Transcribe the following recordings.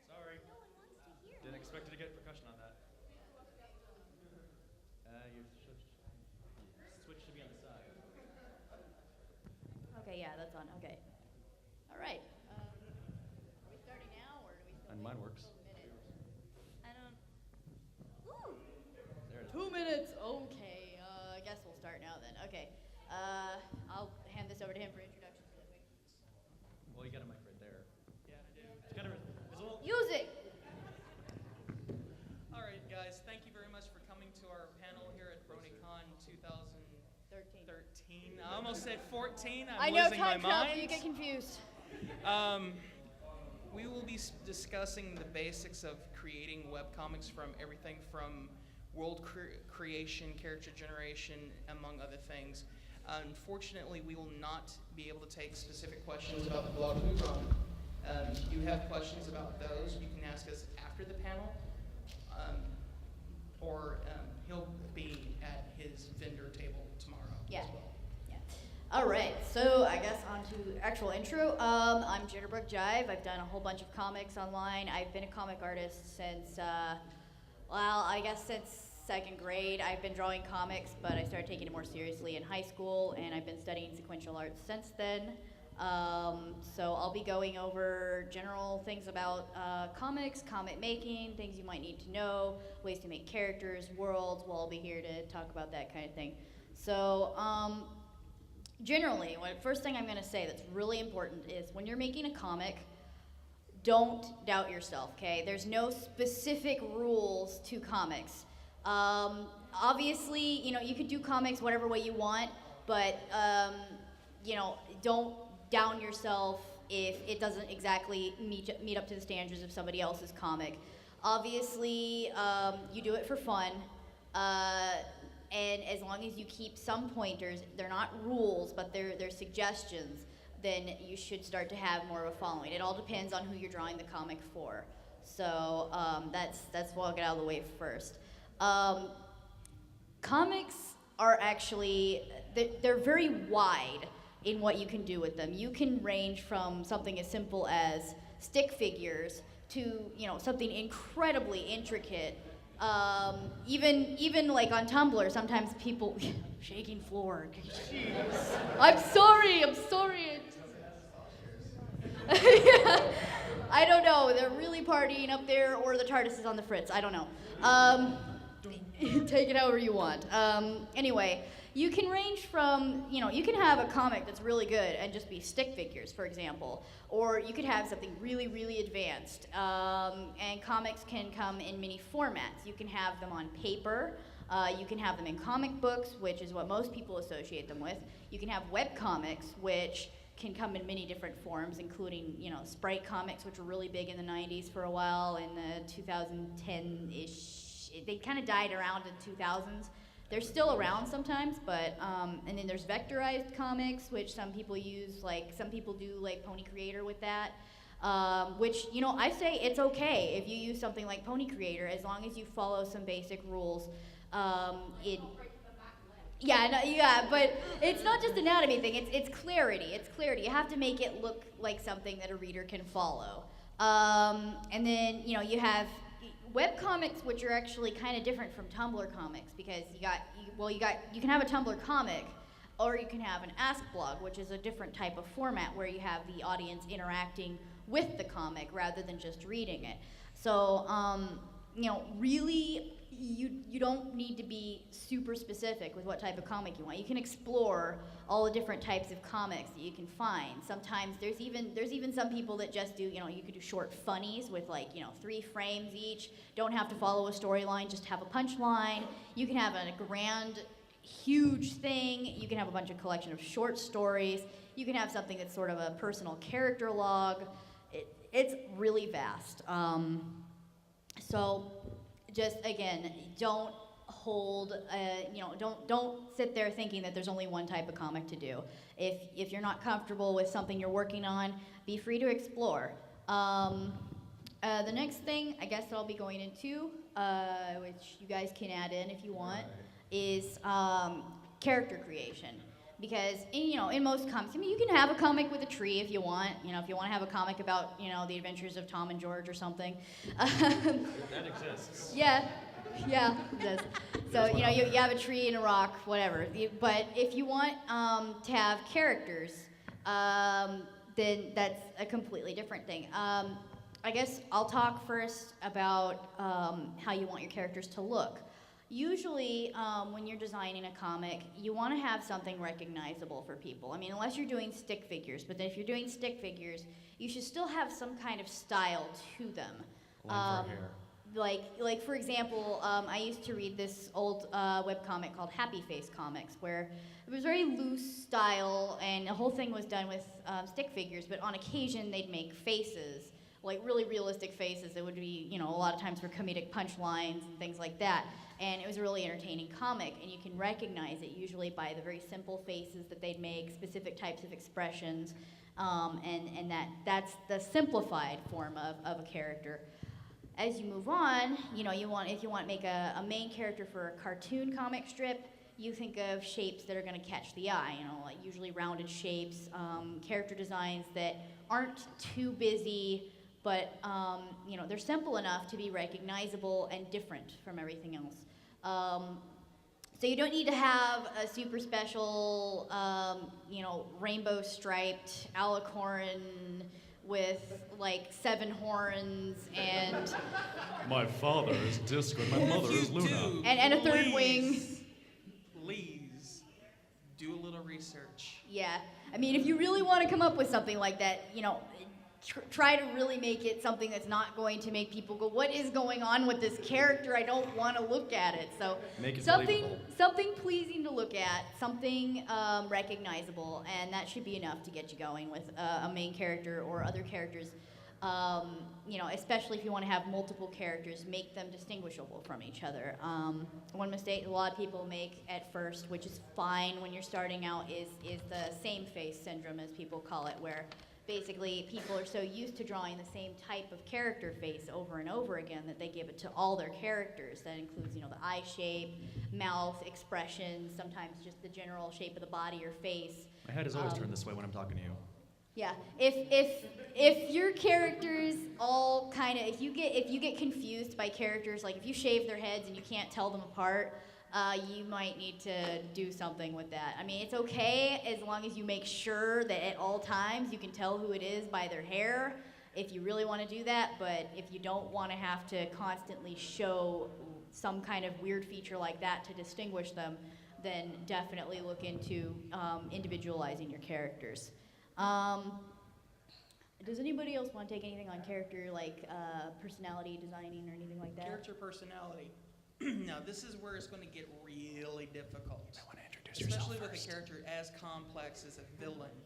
Sorry. Didn't expect to get percussion on that. Your switch should be on the side. Okay, yeah, that's on. Okay. All right. Are we starting now, or do we still And wait mine a works. minute? I don't. Ooh. There it is. 2 minutes. Okay. I guess we'll start now then. Okay. I'll hand this over to him for introductions really quick. Well, you got a mic right there. Yeah, I do. It's got a little. Use it. All right, guys, thank you very much for coming to our panel here at BronyCon 2013. I almost said 14. I I'm know losing my time travel. mind. You get confused. We will be discussing the basics of creating webcomics from everything from world creation, character generation, among other things. Unfortunately, we will not be able to take specific questions about the blog we run. If you have questions about those, you can ask us after the panel, or he'll be at his vendor table tomorrow Yeah. as well. Yeah. All right. So I guess on to actual intro. I'm Jitterbug Jive. I've done a whole bunch of comics online. I've been a comic artist since, I guess since second grade. I've been drawing comics, but I started taking it more seriously in high school, and I've been studying sequential arts since then. So I'll be going over general things about comics, comic making, things you might need to know, ways to make characters, worlds. We'll all be here to talk about that kind of thing. So generally, first thing I'm going to say that's really important is when you're making a comic, don't doubt yourself, okay? There's no specific rules to comics. Obviously, you could do comics whatever way you want, but, don't down yourself if it doesn't exactly meet up to the standards of somebody else's comic. Obviously, you do it for fun, and as long as you keep some pointers, they're not rules, but they're suggestions, then you should start to have more of a following. It all depends on who you're drawing the comic for. So that's what I'll get out of the way first. Comics are actually, they're very wide in what you can do with them. You can range from something as simple as stick figures to, something incredibly intricate. Even like on Tumblr, sometimes people, shaking floor, jeez. I'm sorry. Yeah. I don't know, they're really partying up there, or the TARDIS is on the fritz, I don't know. Take it however you want. Anyway, you can range from, you can have a comic that's really good and just be stick figures, for example. Or you could have something really, really advanced. And comics can come in many formats. You can have them on paper. You can have them in comic books, which is what most people associate them with. You can have web comics, which can come in many different forms, including, sprite comics, which were really big in the 90s for a while, in the 2010-ish. They kind of died around in 2000s. They're still around sometimes, but, and then there's vectorized comics, which some people use, some people do, Pony Creator with that, which, I say it's okay if you use something like Pony Creator, as long as you follow some basic rules. Yeah, but it's not just anatomy thing, it's clarity. It's clarity. You have to make it look like something that a reader can follow. And then, you have webcomics, which are actually kind of different from Tumblr comics, because you can have a Tumblr comic, or you can have an Ask blog, which is a different type of format where you have the audience interacting with the comic rather than just reading it. So, really, you don't need to be super specific with what type of comic you want. You can explore all the different types of comics that you can find. Sometimes there's even some people that just do, you could do short funnies with 3 frames each. Don't have to follow a storyline, just have a punchline. You can have a grand, huge thing. You can have a bunch of collection of short stories. You can have something that's sort of a personal character log. It's really vast. So just, again, don't hold, don't sit there thinking that there's only one type of comic to do. If you're not comfortable with something you're working on, be free to explore. The next thing, I guess that I'll be going into, which you guys can add in if you want, is character creation. because in most comics, I mean, you can have a comic with a tree if you want. If you want to have a comic about the adventures of Tom and George or something. That exists. Yeah, it does. So you have a tree and a rock, whatever. But if you want to have characters, then that's a completely different thing. I guess I'll talk first about how you want your characters to look. Usually, when you're designing a comic, you want to have something recognizable for people. I mean, unless you're doing stick figures, but then if you're doing stick figures, you should still have some kind of style to them. Line for hair. Like for example, I used to read this old webcomic called Happy Face Comics, where it was very loose style, and the whole thing was done with stick figures, but on occasion they'd make faces, like really realistic faces that would be, a lot of times for comedic punchlines and things like that. And it was a really entertaining comic, and you can recognize it usually by the very simple faces that they'd make, specific types of expressions, and that's the simplified form of a character. As you move on, if you want to make a main character for a cartoon comic strip, you think of shapes that are going to catch the eye, like usually rounded shapes, character designs that aren't too busy, but they're simple enough to be recognizable and different from everything else. So you don't need to have a super special, rainbow striped alicorn with like 7 horns and My father is Disco and my mother is Luna. and a third wing. Please do a little research. Yeah, I mean, if you really want to come up with something like that, try to really make it something that's not going to make people go, "What is going on with this character? I don't want to look at it." So Make it something believable. pleasing to look at, something recognizable, and that should be enough to get you going with a main character or other characters. Especially if you want to have multiple characters, make them distinguishable from each other. One mistake a lot of people make at first, which is fine when you're starting out, is the same face syndrome, as people call it, where basically people are so used to drawing the same type of character face over and over again that they give it to all their characters. That includes, the eye shape, mouth, expressions, sometimes just the general shape of the body or face. My head is always turned this way when I'm talking to you. Yeah, if your characters all kind of, if you get confused by characters, like if you shave their heads and you can't tell them apart, you might need to do something with that. I mean, it's okay as long as you make sure that at all times you can tell who it is by their hair, if you really want to do that. But if you don't want to have to constantly show some kind of weird feature like that to distinguish them, then definitely look into individualizing your characters. Does anybody else want to take anything on character, like personality designing or anything like that? Character personality. Now, this is where it's going to get really difficult. I want to introduce yourself Especially with first. a character as complex as a villain.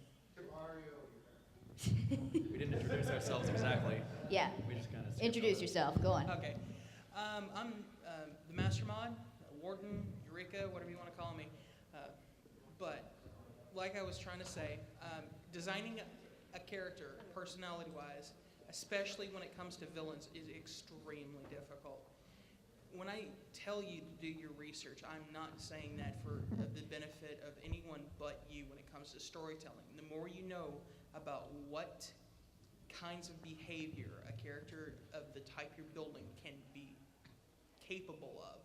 We didn't introduce ourselves exactly. Yeah. We just kind of Introduce yourself. Go on. Okay. I'm the Master Mod, Warden, Eureka, whatever you want to call me. But, like I was trying to say, designing a character, personality-wise, especially when it comes to villains, is extremely difficult. When I tell you to do your research, I'm not saying that for the benefit of anyone but you when it comes to storytelling. The more you know about what kinds of behavior a character of the type you're building can be capable of,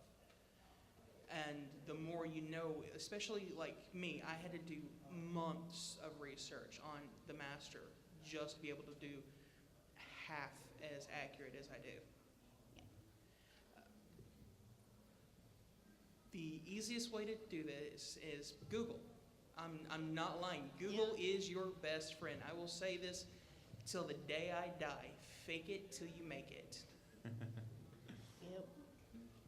and the more you know, especially like me, I had to do months of research on the Master just to be able to do half as accurate as I do. The easiest way to do this is Google. I'm not lying. Google is your best friend. I will say this till the day I die. Fake it till you make it. Yep.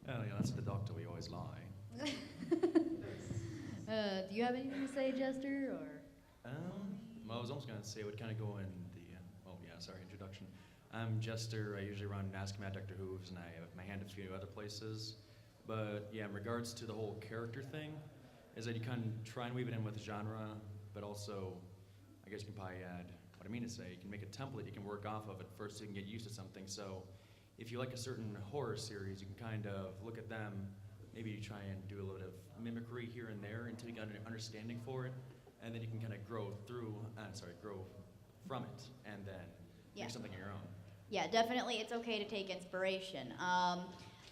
Oh, yeah, that's the doctor. We always lie. Do you have anything to say, Jester, or? Well, I was almost going to say it would kind of go in the, introduction. I'm Jester. I usually run Ask Mad Dr. Hooves, and I have my hand a few other places. But yeah, in regards to the whole character thing, is that you kind of try and weave it in with genre, but also, I guess you can probably add, what I mean to say, you can make a template you can work off of at first so you can get used to something. So if you like a certain horror series, you can kind of look at them, maybe you try and do a little bit of mimicry here and there until you get an understanding for it. and then you can kind of grow from it, and then Yeah. make something of your own. Yeah, definitely it's okay to take inspiration.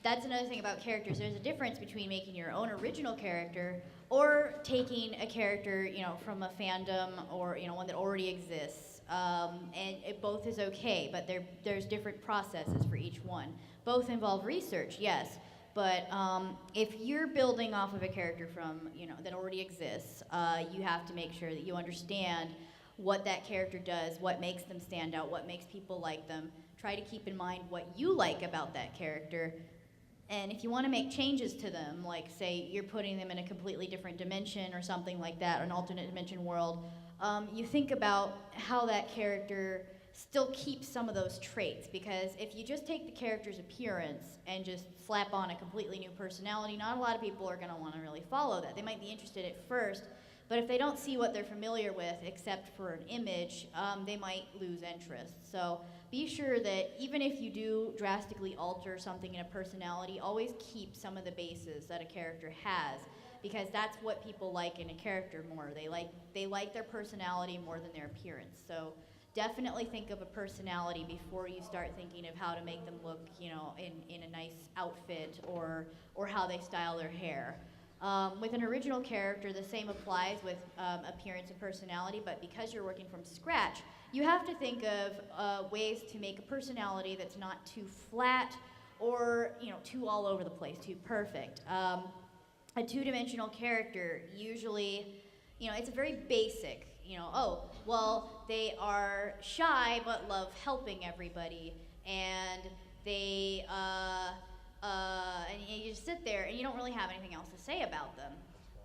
That's another thing about characters. There's a difference between making your own original character or taking a character, from a fandom or, one that already exists. And both is okay, but there's different processes for each one. Both involve research, yes, but if you're building off of a character from, that already exists, you have to make sure that you understand what that character does, what makes them stand out, what makes people like them. Try to keep in mind what you like about that character. And if you want to make changes to them, like say you're putting them in a completely different dimension or something like that, or an alternate dimension world, you think about how that character still keeps some of those traits. Because if you just take the character's appearance and just slap on a completely new personality, not a lot of people are going to want to really follow that. They might be interested at first, but if they don't see what they're familiar with except for an image, they might lose interest. So be sure that even if you do drastically alter something in a personality, always keep some of the bases that a character has, because that's what people like in a character more. They like their personality more than their appearance. So definitely think of a personality before you start thinking of how to make them look, in a nice outfit or how they style their hair. With an original character, the same applies with appearance and personality, but because you're working from scratch, you have to think of ways to make a personality that's not too flat or too all over the place, too perfect. A two-dimensional character usually, it's a very basic, they are shy but love helping everybody, and they and you just sit there and you don't really have anything else to say about them.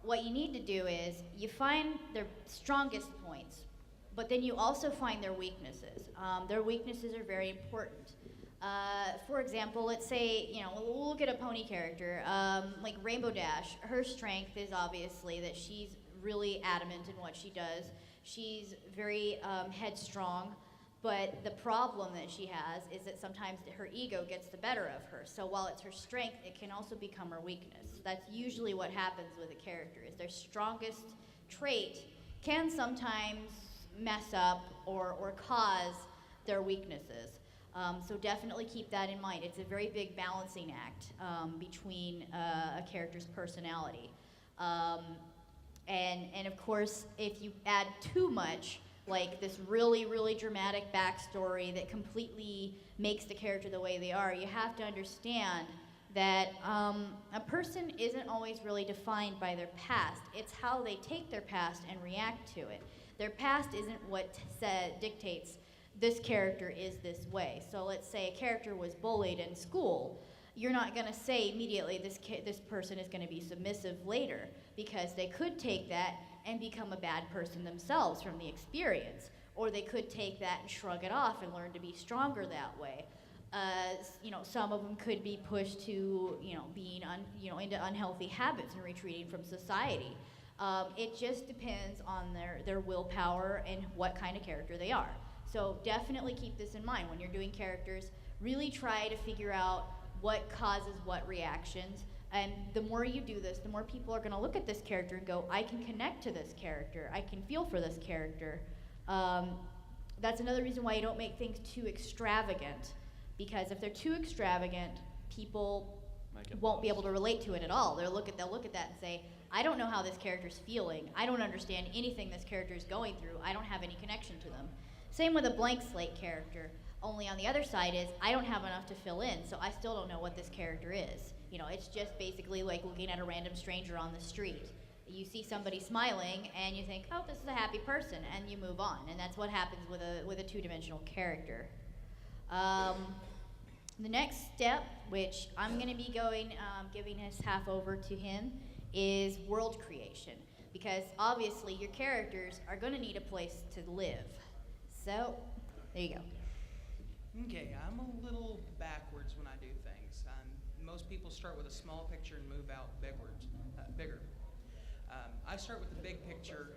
What you need to do is you find their strongest points, but then you also find their weaknesses. Their weaknesses are very important. For example, let's say, we'll look at a pony character, like Rainbow Dash. Her strength is obviously that she's really adamant in what she does. She's very headstrong. But the problem that she has is that sometimes her ego gets the better of her. So while it's her strength, it can also become her weakness. That's usually what happens with a character, is their strongest trait can sometimes mess up or cause their weaknesses. So definitely keep that in mind. It's a very big balancing act between a character's personality. And of course, if you add too much, like this really, really dramatic backstory that completely makes the character the way they are, you have to understand that a person isn't always really defined by their past. It's how they take their past and react to it. Their past isn't what dictates this character is this way. So let's say a character was bullied in school. You're not going to say immediately this person is going to be submissive later, because they could take that and become a bad person themselves from the experience. Or they could take that and shrug it off and learn to be stronger that way. Some of them could be pushed to, being into unhealthy habits and retreating from society. It just depends on their willpower and what kind of character they are. So definitely keep this in mind when you're doing characters. Really try to figure out what causes what reactions. And the more you do this, the more people are going to look at this character and go, I can connect to this character. I can feel for this character. That's another reason why you don't make things too extravagant. Because if they're too extravagant, people won't be able to relate to it at all. They'll look at that and say, I don't know how this character's feeling. I don't understand anything this character is going through. I don't have any connection to them. Same with a blank slate character. Only on the other side is, I don't have enough to fill in, so I still don't know what this character is. It's just basically like looking at a random stranger on the street. You see somebody smiling, and you think, oh, this is a happy person, and you move on. And that's what happens with a two-dimensional character. The next step, which I'm going to be giving his half over to him, is world creation. Because obviously your characters are going to need a place to live. So, there you go. Okay, I'm a little backwards when I do things. Most people start with a small picture and move out bigger. I start with the big picture.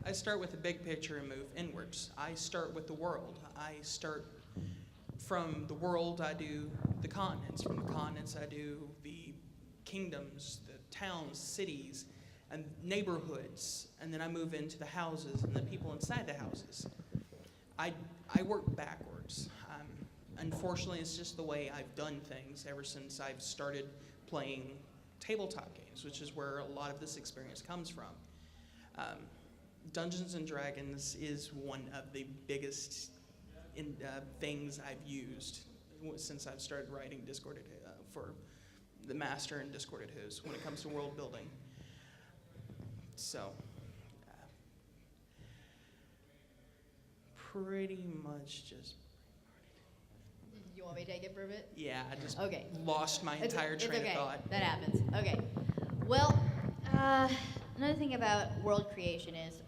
I start with the big picture and move inwards. I start with the world. I start from the world, I do the continents. From the continents, I do the kingdoms, the towns, cities, and neighborhoods, and then I move into the houses and the people inside the houses. I work backwards. Unfortunately, it's just the way I've done things ever since I've started playing tabletop games, which is where a lot of this experience comes from. Dungeons and Dragons is one of the biggest things I've used since I've started writing Discorded for the Master and Discorded Who's when it comes to world building. So, pretty much just. You want me to take it for a bit? Yeah, I just Okay. lost my entire train of thought. That happens. Okay. Well, another thing about world creation is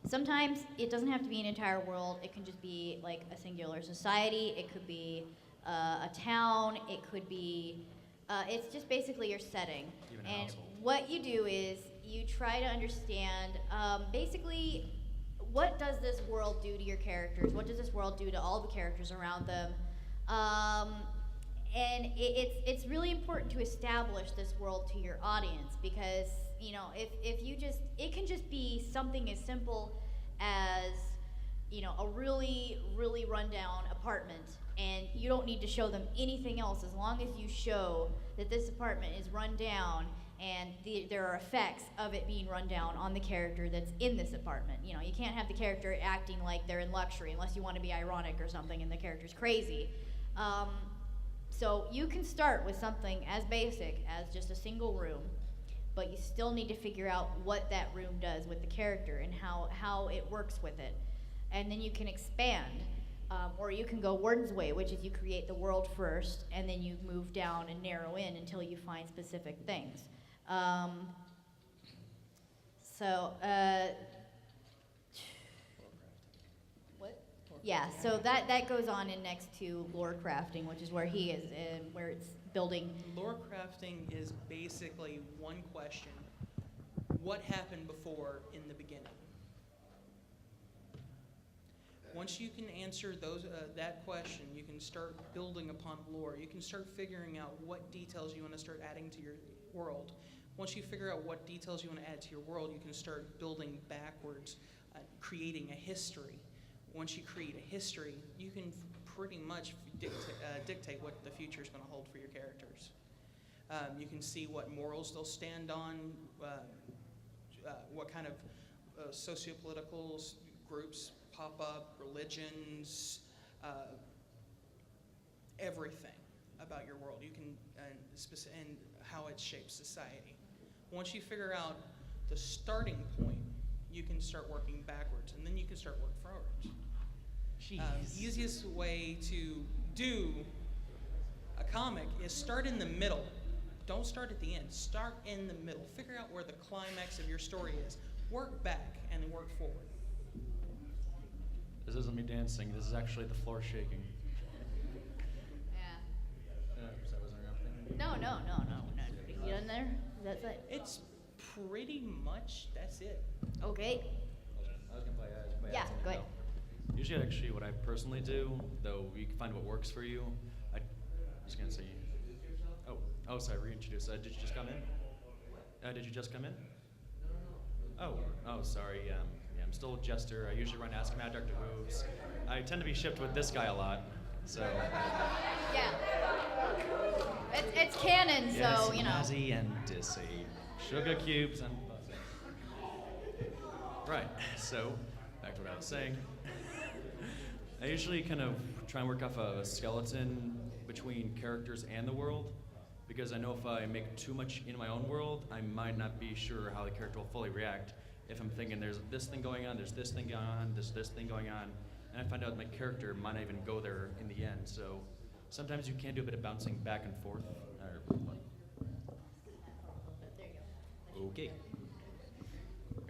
sometimes it doesn't have to be an entire world. It can just be like a singular society. It could be a town. It could be. It's just basically your setting. Even a and household. what you do is you try to understand basically what does this world do to your characters? What does this world do to all the characters around them? And it's really important to establish this world to your audience because, you know, if you just, it can just be something as simple as, you know, a really, really rundown apartment, and you don't need to show them anything else as long as you show that this apartment is run down and there are effects of it being run down on the character that's in this apartment. You know, you can't have the character acting like they're in luxury unless you want to be ironic or something and the character's crazy. So you can start with something as basic as just a single room, but you still need to figure out what that room does with the character and how it works with it. And then you can expand, or you can go Warden's Way, which is you create the world first, and then you move down and narrow in until you find specific things. What? Yeah, so that goes on in next to lore crafting, which is where he is, and where it's building. Lore crafting is basically one question. What happened before in the beginning? Once you can answer that question, you can start building upon lore. You can start figuring out what details you want to start adding to your world. Once you figure out what details you want to add to your world, you can start building backwards, creating a history. Once you create a history, you can pretty much dictate what the future is going to hold for your characters. You can see what morals they'll stand on, what kind of socio-political groups pop up, religions, everything about your world. You can and how it shapes society. Once you figure out the starting point, you can start working backwards, and then you can start working forwards. Easiest way to do a comic is start in the middle. Don't start at the end. Start in the middle. Figure out where the climax of your story is. Work back and then work forward. This isn't me dancing. This is actually the floor shaking. Yeah. So was there anything? No. You in there? That's it. It's pretty much, that's it. Okay. I was gonna play Yeah, something, go ahead. no. Usually, actually, what I personally do, though you can find what works for you. I'm just gonna say. Oh, sorry, reintroduce. Did you just come in? Did you just come in? Oh, sorry. Yeah, I'm still a jester. I usually run Ask Mad Dr. Hooves. I tend to be shipped with this guy a lot, so. Yeah. It's canon, Yes, so, you know. Nazi and Dissy. Sugar cubes and buzzing. Right, so, back to what I was saying. I usually kind of try and work off a skeleton between characters and the world, because I know if I make too much in my own world, I might not be sure how the character will fully react. If I'm thinking there's this thing going on, there's this thing going on, there's this thing going on, and I find out my character might not even go there in the end. So sometimes you can do a bit of bouncing back and forth. Okay.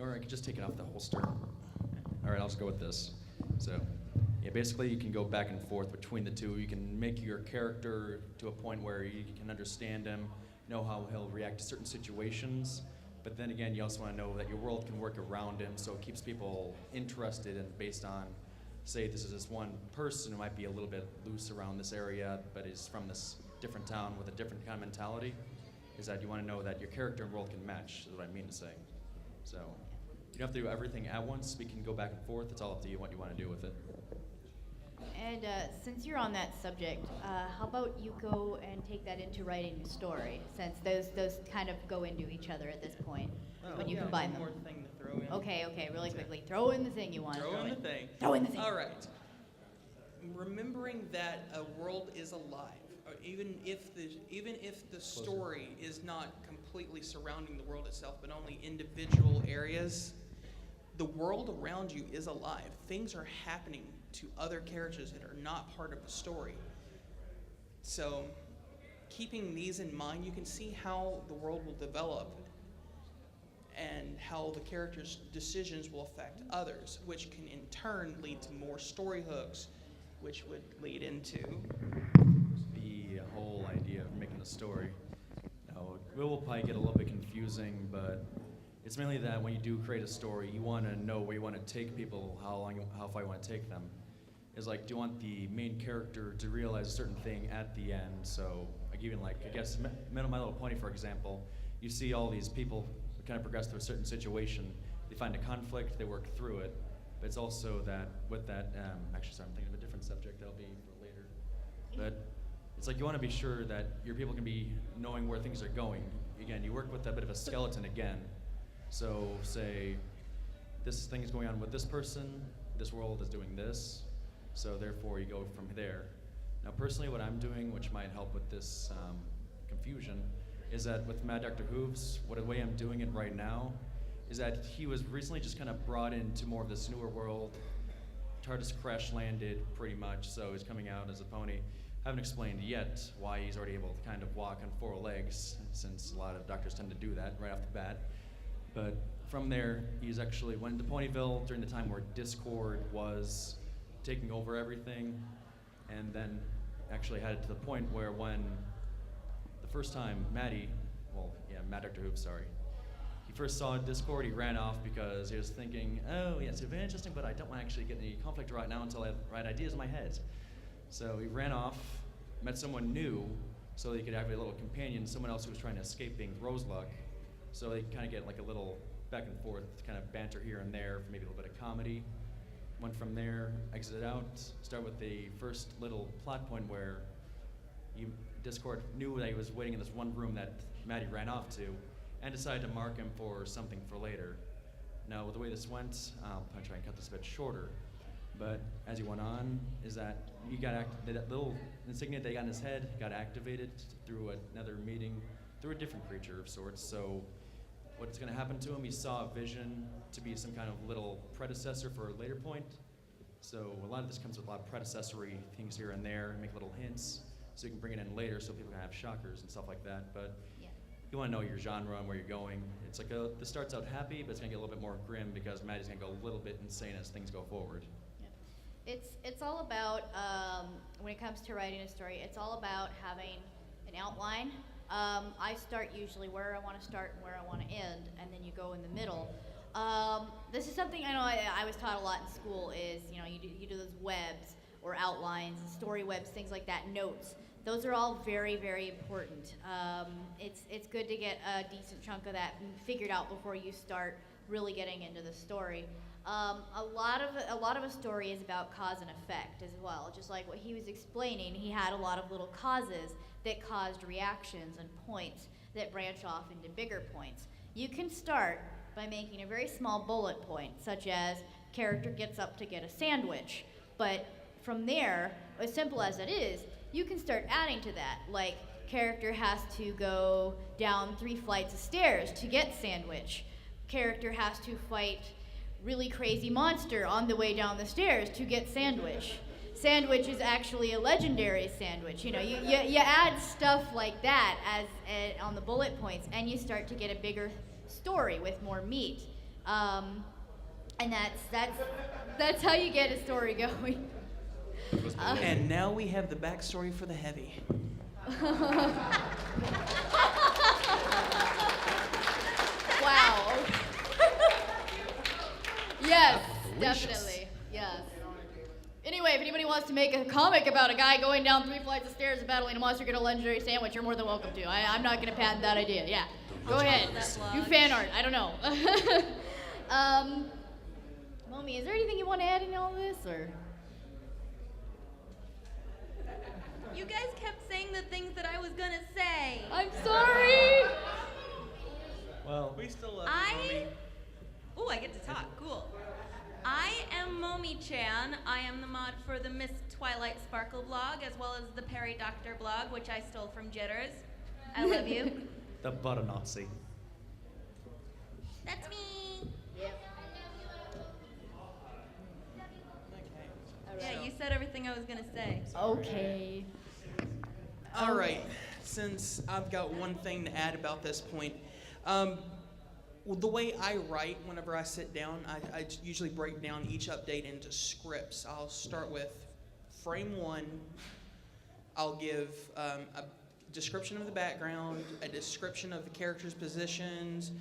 Or I could just take it off the holster. All right, I'll just go with this. So, yeah, basically you can go back and forth between the two. You can make your character to a point where you can understand him, know how he'll react to certain situations, but then again, you also want to know that your world can work around him, so it keeps people interested and based on, say this is this one person who might be a little bit loose around this area, but is from this different town with a different kind of mentality. is that you want to know that your character and world can match, is what I mean to say. So you don't have to do everything at once. We can go back and forth. It's all up to you what you want to do with it. And since you're on that subject, how about you go and take that into writing a story, since those kind of go into each other at this point when you combine them. One more thing to throw in. Okay, really quickly. Throw in the thing you want. Throw in the thing. Throw in the thing. All right. Remembering that a world is alive, or even if the story is not completely surrounding the world itself, but only individual areas, the world around you is alive. Things are happening to other characters that are not part of the story. So, keeping these in mind, you can see how the world will develop and how the characters' decisions will affect others, which can in turn lead to more story hooks, which would lead into The whole idea of making a story. Now, it will probably get a little bit confusing, but it's mainly that when you do create a story, you want to know where you want to take people, how far you want to take them. Is like, do you want the main character to realize a certain thing at the end? So, like even like, I guess, My Little Pony, for example, you see all these people kind of progress through a certain situation. They find a conflict, they work through it. But it's also that with that, actually, sorry, I'm thinking of a different subject that'll be for later. But it's like you want to be sure that your people can be knowing where things are going. Again, you work with a bit of a skeleton again. So say this thing is going on with this person, this world is doing this, so therefore you go from there. Now personally what I'm doing, which might help with this confusion, is that with Mad Dr. Hooves, the way I'm doing it right now is that he was recently just kind of brought into more of this newer world. TARDIS crash landed pretty much, so he's coming out as a pony. Haven't explained yet why he's already able to kind of walk on 4 legs, since a lot of doctors tend to do that right off the bat. But from there, he's actually went to Ponyville during the time where Discord was taking over everything, and then actually had it to the point where when the first time Mad Dr. Hooves, sorry, he first saw Discord, he ran off because he was thinking, oh yes, it's very interesting, but I don't want to actually get any conflict right now until I have the right ideas in my head. So he ran off, met someone new, so he could have a little companion, someone else who was trying to escape being Roseluck. So they kind of get like a little back and forth, kind of banter here and there, maybe a little bit of comedy. Went from there, exited out, start with the first little plot point where Discord knew that he was waiting in this one room that Maddie ran off to, and decided to mark him for something for later. Now, with the way this went, I'll try and cut this a bit shorter, but as he went on, is that he got that little insignia that he got in his head got activated through another meeting, through a different creature of sorts. So what's going to happen to him, he saw a vision to be some kind of little predecessor for a later point. So a lot of this comes with a lot of predecessory things here and there, make little hints, so you can bring it in later so people can have shockers and stuff like that. But you want to know your genre and where you're going. It's like this starts out happy, but it's going to get a little bit more grim because Maddie's going to go a little bit insane as things go forward. It's all about, when it comes to writing a story, it's all about having an outline. I start usually where I want to start and where I want to end, and then you go in the middle. This is something I know I was taught a lot in school is, you do those webs or outlines, story webs, things like that, notes. Those are all very, very important. It's good to get a decent chunk of that figured out before you start really getting into the story. A lot of a story is about cause and effect as well. Just like what he was explaining, he had a lot of little causes that caused reactions and points that branch off into bigger points. You can start by making a very small bullet point, such as character gets up to get a sandwich. But from there, as simple as it is, you can start adding to that, like character has to go down 3 flights of stairs to get sandwich. Character has to fight really crazy monster on the way down the stairs to get sandwich. Sandwich is actually a legendary sandwich. You add stuff like that as on the bullet points, and you start to get a bigger story with more meat. And that's how you get a story going. And now we have the backstory for the heavy. Wow. Yes, Delicious. definitely. Yes. Anyway, if anybody wants to make a comic about a guy going down 3 flights of stairs and battling a monster, get a legendary sandwich, you're more than welcome to. I'm not going to patent that idea. Yeah. Go ahead. Do fan art. I don't know. Momi, is there anything you want to add in all this, or? You guys kept saying the things that I was gonna say. I'm sorry. Well, We still love Oh, I get to talk. Cool. I am Momi Chan. I am the mod for the Miss Twilight Sparkle blog, as well as the Perry Doctor blog, which I stole from Jitters. I love you. the butter Nazi. That's me. Yeah, you said everything I was gonna say. Okay. All right, since I've got one thing to add about this point, well, the way I write whenever I sit down, I usually break down each update into scripts. I'll start with frame 1. I'll give a description of the background, a description of the characters' positions,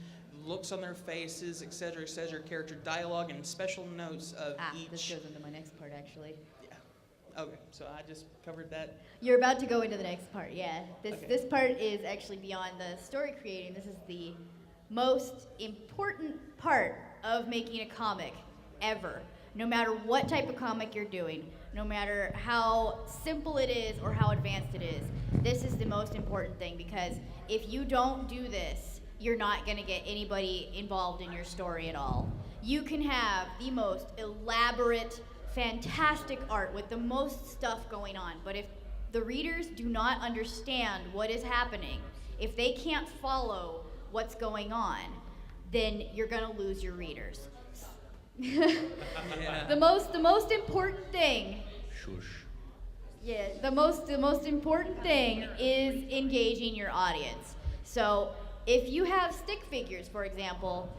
looks on their faces, etc., character dialogue, and special notes of each. This goes into my next part, actually. Yeah. Okay, so I just covered that. You're about to go into the next part, yeah. Okay. This part is actually beyond the story creating. This is the most important part of making a comic ever. No matter what type of comic you're doing, no matter how simple it is or how advanced it is, this is the most important thing, because if you don't do this, you're not going to get anybody involved in your story at all. You can have the most elaborate, fantastic art with the most stuff going on, but if the readers do not understand what is happening, if they can't follow what's going on, then you're gonna lose your readers. The most important thing. Shush. Yeah, the most important thing is engaging your audience. So if you have stick figures, for example,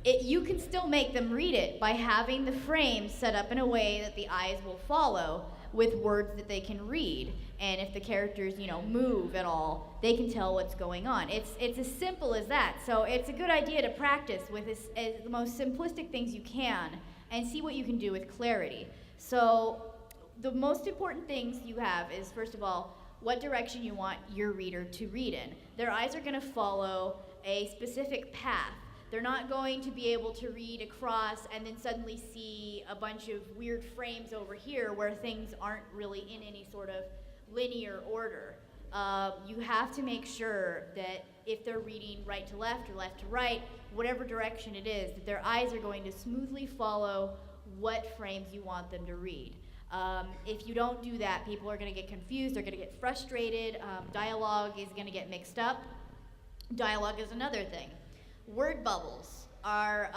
you can still make them read it by having the frames set up in a way that the eyes will follow with words that they can read. And if the characters, move at all, they can tell what's going on. It's as simple as that. So it's a good idea to practice with the most simplistic things you can and see what you can do with clarity. So the most important things you have is, first of all, what direction you want your reader to read in. Their eyes are going to follow a specific path. They're not going to be able to read across and then suddenly see a bunch of weird frames over here where things aren't really in any sort of linear order. You have to make sure that if they're reading right to left or left to right, whatever direction it is, that their eyes are going to smoothly follow what frames you want them to read. If you don't do that, people are going to get confused, they're going to get frustrated, dialogue is going to get mixed up. Dialogue is another thing. Word bubbles are,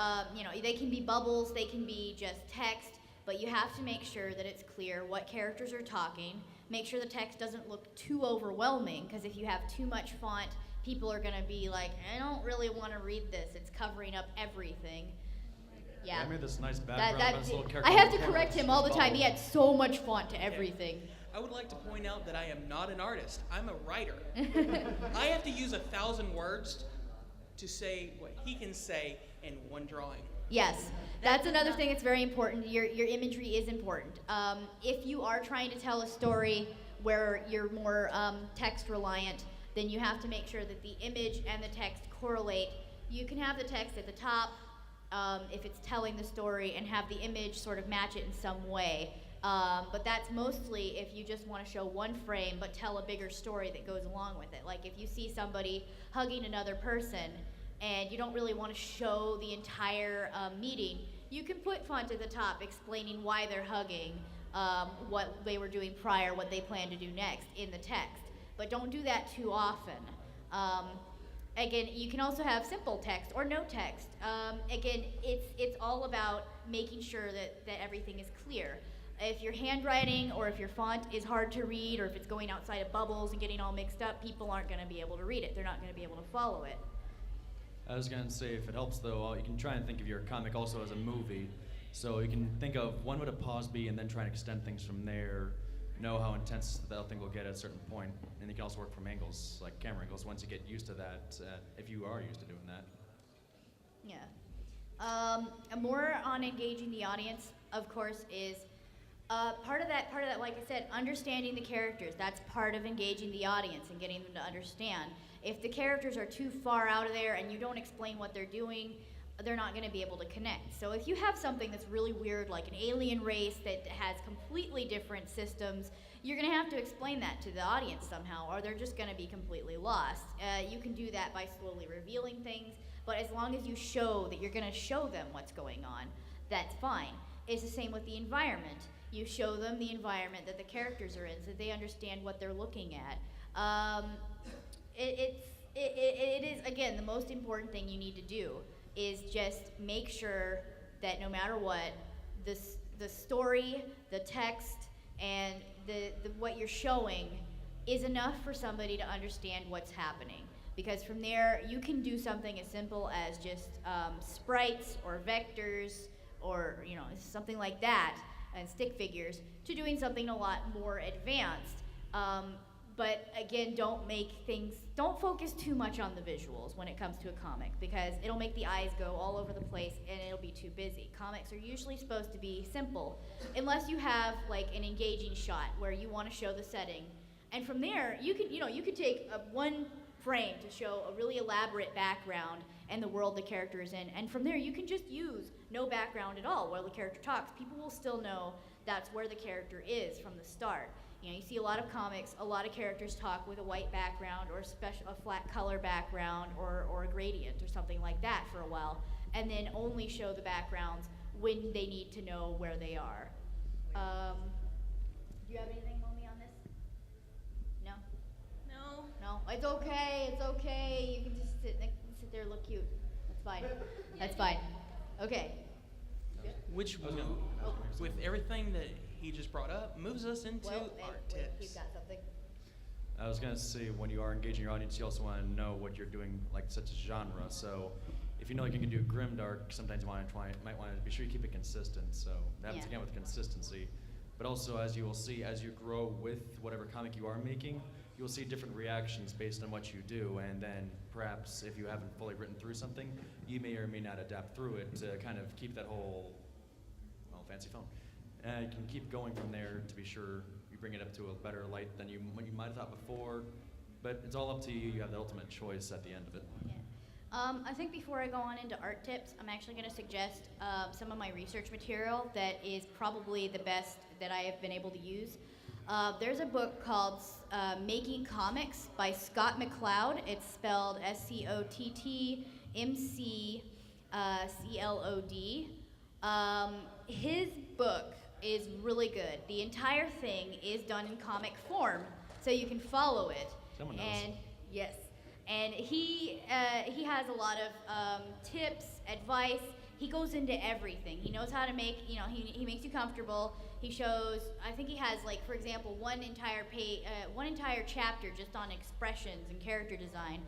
they can be bubbles, they can be just text, but you have to make sure that it's clear what characters are talking. Make sure the text doesn't look too overwhelming, because if you have too much font, people are going to be like, I don't really want to read this. It's covering up everything. Yeah. I made this nice background. Nice little character I have to in the correct corner. him all the time. He had so much font to everything. I would like to point out that I am not an artist. I'm a writer. I have to use 1,000 words to say what he can say in one drawing. Yes, that's another thing that's very important. Your imagery is important. If you are trying to tell a story where you're more text reliant, then you have to make sure that the image and the text correlate. You can have the text at the top if it's telling the story, and have the image sort of match it in some way. But that's mostly if you just want to show one frame but tell a bigger story that goes along with it. Like if you see somebody hugging another person and you don't really want to show the entire meeting, you can put font at the top explaining why they're hugging, what they were doing prior, what they plan to do next in the text. But don't do that too often. Again, you can also have simple text or no text. Again, it's all about making sure that everything is clear. If your handwriting or if your font is hard to read, or if it's going outside of bubbles and getting all mixed up, people aren't going to be able to read it. They're not going to be able to follow it. I was going to say, if it helps though, you can try and think of your comic also as a movie. So you can think of when would a pause be, and then try and extend things from there. Know how intense that thing will get at a certain point. And you can also work from angles, like camera angles, once you get used to that, if you are used to doing that. Yeah. More on engaging the audience, of course, is Part of that, like I said, understanding the characters. That's part of engaging the audience and getting them to understand. If the characters are too far out of there and you don't explain what they're doing, they're not going to be able to connect. So if you have something that's really weird, like an alien race that has completely different systems, you're going to have to explain that to the audience somehow, or they're just going to be completely lost. You can do that by slowly revealing things, but as long as you show that you're going to show them what's going on, that's fine. It's the same with the environment. You show them the environment that the characters are in so they understand what they're looking at. It is, again, the most important thing you need to do is just make sure that no matter what, the story, the text, and the what you're showing is enough for somebody to understand what's happening. Because from there, you can do something as simple as just sprites or vectors or something like that, and stick figures, to doing something a lot more advanced. But again, don't focus too much on the visuals when it comes to a comic, because it'll make the eyes go all over the place and it'll be too busy. Comics are usually supposed to be simple, unless you have like an engaging shot where you want to show the setting. And from there, you could take one frame to show a really elaborate background and the world the character is in, and from there you can just use no background at all while the character talks. People will still know that's where the character is from the start. You see a lot of comics, a lot of characters talk with a white background or a flat color background or a gradient or something like that for a while, and then only show the backgrounds when they need to know where they are. Do you have anything, Momi, on this? No? No. No? It's okay. You can just sit there and look cute. That's fine. That's fine. Okay. Which, with everything that he just brought up, moves us into our tips. He's got something. I was gonna say, when you are engaging your audience, you also want to know what you're doing, like such as genre. So, if you know like you can do grimdark, sometimes you might want to be sure you keep it consistent. So that happens again with consistency. But also, as you will see, as you grow with whatever comic you are making, you'll see different reactions based on what you do, and then perhaps if you haven't fully written through something, you may or may not adapt through it to kind of keep that whole, fancy phone. You can keep going from there to be sure you bring it up to a better light than you might have thought before. But it's all up to you. You have the ultimate choice at the end of it. Yeah. I think before I go on into art tips, I'm actually going to suggest some of my research material that is probably the best that I have been able to use. There's a book called Making Comics by Scott McCloud. It's spelled SCOTTMCCLOD. His book is really good. The entire thing is done in comic form, so you can follow it. Someone knows. And yes, and he has a lot of tips, advice. He goes into everything. He knows how to make, he makes you comfortable. He shows, I think he has, like, for example, one entire chapter just on expressions and character design.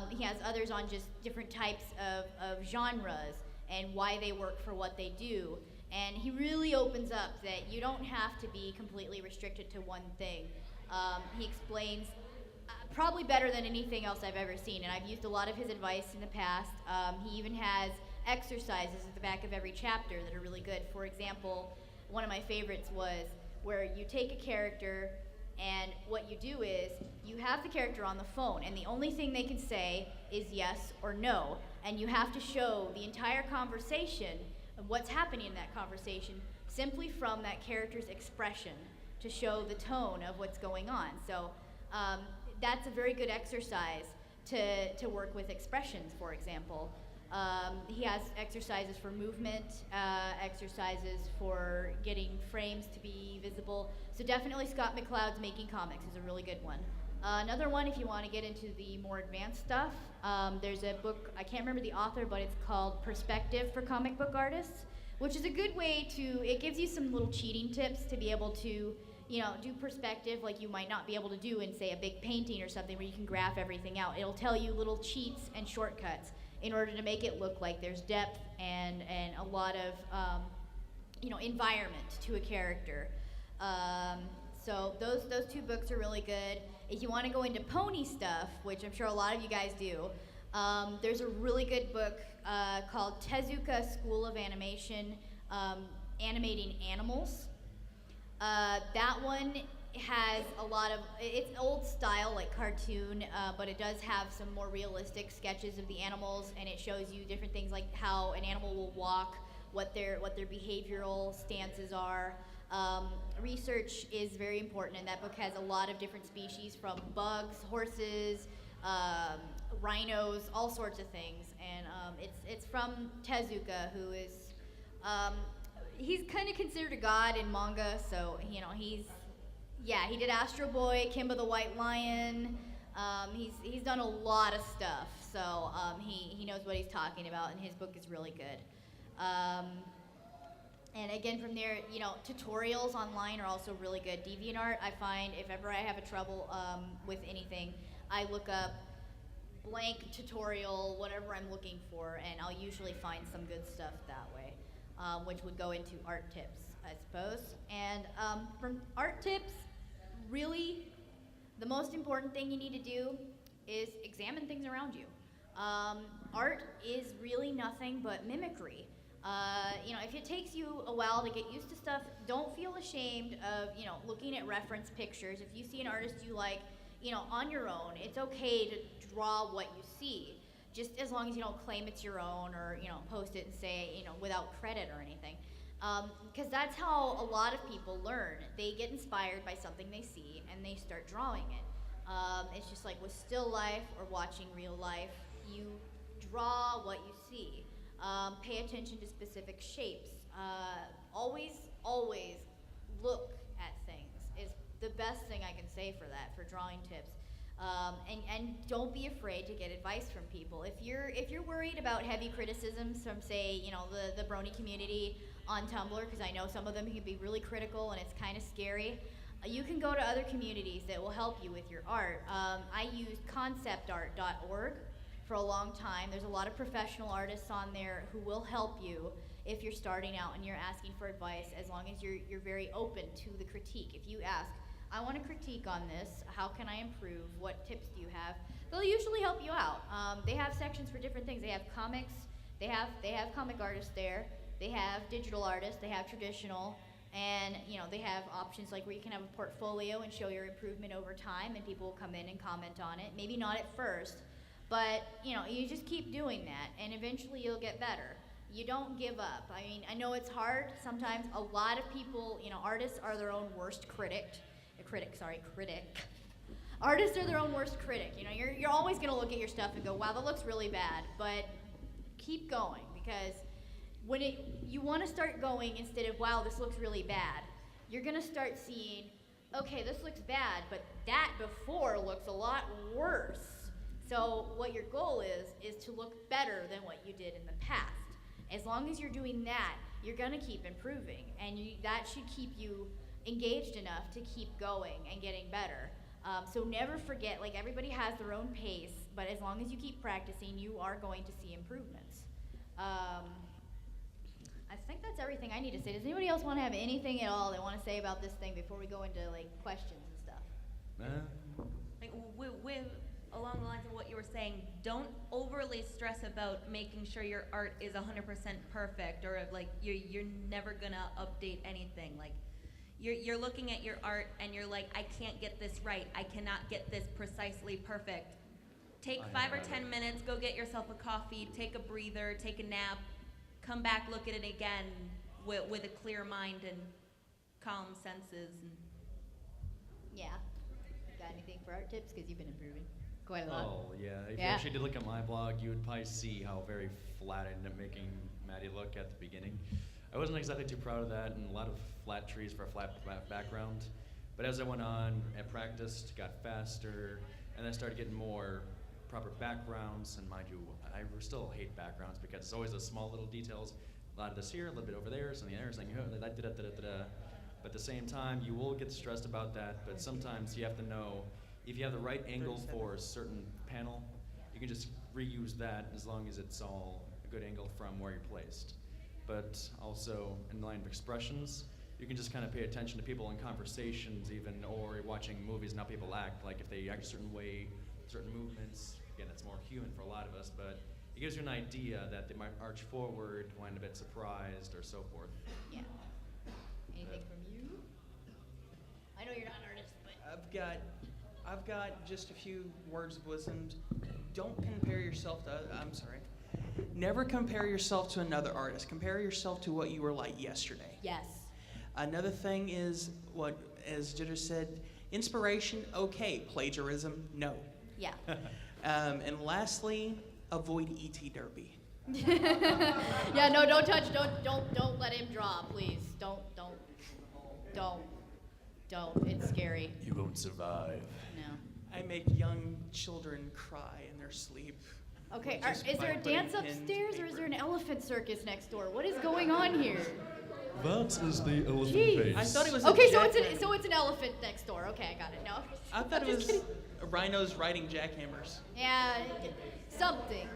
He has others on just different types of genres and why they work for what they do. And he really opens up that you don't have to be completely restricted to one thing. He explains probably better than anything else I've ever seen, and I've used a lot of his advice in the past. He even has exercises at the back of every chapter that are really good. For example, one of my favorites was where you take a character, and what you do is you have the character on the phone, and the only thing they can say is yes or no, and you have to show the entire conversation of what's happening in that conversation simply from that character's expression to show the tone of what's going on. So that's a very good exercise to work with expressions, for example. He has exercises for movement, exercises for getting frames to be visible. So definitely Scott McCloud's Making Comics is a really good one. Another one, if you want to get into the more advanced stuff, there's a book, I can't remember the author, but it's called Perspective for Comic Book Artists, which is a good way it gives you some little cheating tips to be able to, do perspective like you might not be able to do in, say, a big painting or something where you can graph everything out. It'll tell you little cheats and shortcuts in order to make it look like there's depth and a lot of, environment to a character. So those two books are really good. If you want to go into pony stuff, which I'm sure a lot of you guys do, there's a really good book called Tezuka School of Animation, Animating Animals. That one has a lot of, it's old style, like cartoon, but it does have some more realistic sketches of the animals, and it shows you different things like how an animal will walk, what their behavioral stances are. Research is very important, and that book has a lot of different species, from bugs, horses, rhinos, all sorts of things. And it's from Tezuka, who is he's kind of considered a god in manga. So he did Astro Boy, Kimba the White Lion. He's done a lot of stuff, so he knows what he's talking about, and his book is really good. And again, from there, tutorials online are also really good. DeviantArt, I find if ever I have a trouble with anything, I look up blank tutorial, whatever I'm looking for, and I'll usually find some good stuff that way, which would go into art tips, I suppose. And from art tips, really, the most important thing you need to do is examine things around you. Art is really nothing but mimicry. If it takes you a while to get used to stuff, don't feel ashamed of, looking at reference pictures. If you see an artist you like, on your own, it's okay to draw what you see, just as long as you don't claim it's your own or, post it and say, without credit or anything. Because that's how a lot of people learn. They get inspired by something they see and they start drawing it. It's just like with still life or watching real life, you draw what you see. Pay attention to specific shapes. Always look at things is the best thing I can say for that, for drawing tips. And don't be afraid to get advice from people. If you're worried about heavy criticisms from, say, the Brony community on Tumblr, because I know some of them can be really critical and it's kind of scary, you can go to other communities that will help you with your art. I used conceptart.org for a long time. There's a lot of professional artists on there who will help you if you're starting out and you're asking for advice, as long as you're very open to the critique. If you ask, I want a critique on this, how can I improve, what tips do you have, they'll usually help you out. They have sections for different things. They have comics, they have comic artists there, they have digital artists, they have traditional, and they have options like where you can have a portfolio and show your improvement over time, and people will come in and comment on it. Maybe not at first, but you just keep doing that, and eventually you'll get better. You don't give up. I mean, I know it's hard sometimes. A lot of people, artists are their own worst critic. Artists are their own worst critic. You're always gonna look at your stuff and go, wow, that looks really bad, but keep going, because when you want to start going instead of, wow, this looks really bad, you're gonna start seeing, okay, this looks bad, but that before looks a lot worse. So what your goal is to look better than what you did in the past. As long as you're doing that, you're gonna keep improving, and that should keep you engaged enough to keep going and getting better. So never forget, like, everybody has their own pace, but as long as you keep practicing, you are going to see improvements. I think that's everything I need to say. Does anybody else want to have anything at all they want to say about this thing before we go into questions and stuff? With along the lines of what you were saying, don't overly stress about making sure your art is 100% perfect, or you're never gonna update anything. Like, you're looking at your art and you're like, I can't get this right. I cannot get this precisely perfect. Take 5 or 10 minutes, go get yourself a coffee, take a breather, take a nap, come back, look at it again with a clear mind and calm senses. Yeah. Got anything for art tips? Because you've been improving quite a lot. Oh, yeah. If you actually did look at my blog, you would probably see how very flat I ended up making Maddie look at the beginning. I wasn't exactly too proud of that, and a lot of flat trees for a flat background. But as I went on, I practiced, got faster, and then started getting more proper backgrounds. And mind you, I still hate backgrounds because it's always the small little details. A lot of this here, a little bit over there, something there, something here, da-da-da-da-da-da. But at the same time, you will get stressed about that, but sometimes you have to know if you have the right angle for a certain panel, you can just reuse that as long as it's all a good angle from where you're placed. But also, in the line of expressions, you can just kind of pay attention to people in conversations even, or watching movies and how people act. Like if they act a certain way, certain movements, again, that's more human for a lot of us, but it gives you an idea that they might arch forward when a bit surprised or so forth. Yeah. Anything from you? I know you're not an artist, but I've got just a few words of wisdom. Don't compare yourself to. I'm sorry. Never compare yourself to another artist. Compare yourself to what you were like yesterday. yes. Another thing is what, as Jitter said, inspiration. Okay, plagiarism. No. Yeah. And lastly, avoid E.T. Derby. Yeah, no, don't touch, don't let him draw, please. Don't. It's scary. You won't survive. No. I make young children cry in their sleep. Okay, Just is by there a putting dance pen to upstairs or is paper. there an elephant circus next door? What is going on here? That is the elephant Jeez. face. I thought it was. Okay, a so jackhammer. it's an elephant next door. Okay, I got it. No. I thought I'm it just was kidding. rhinos riding jackhammers. Yeah, something.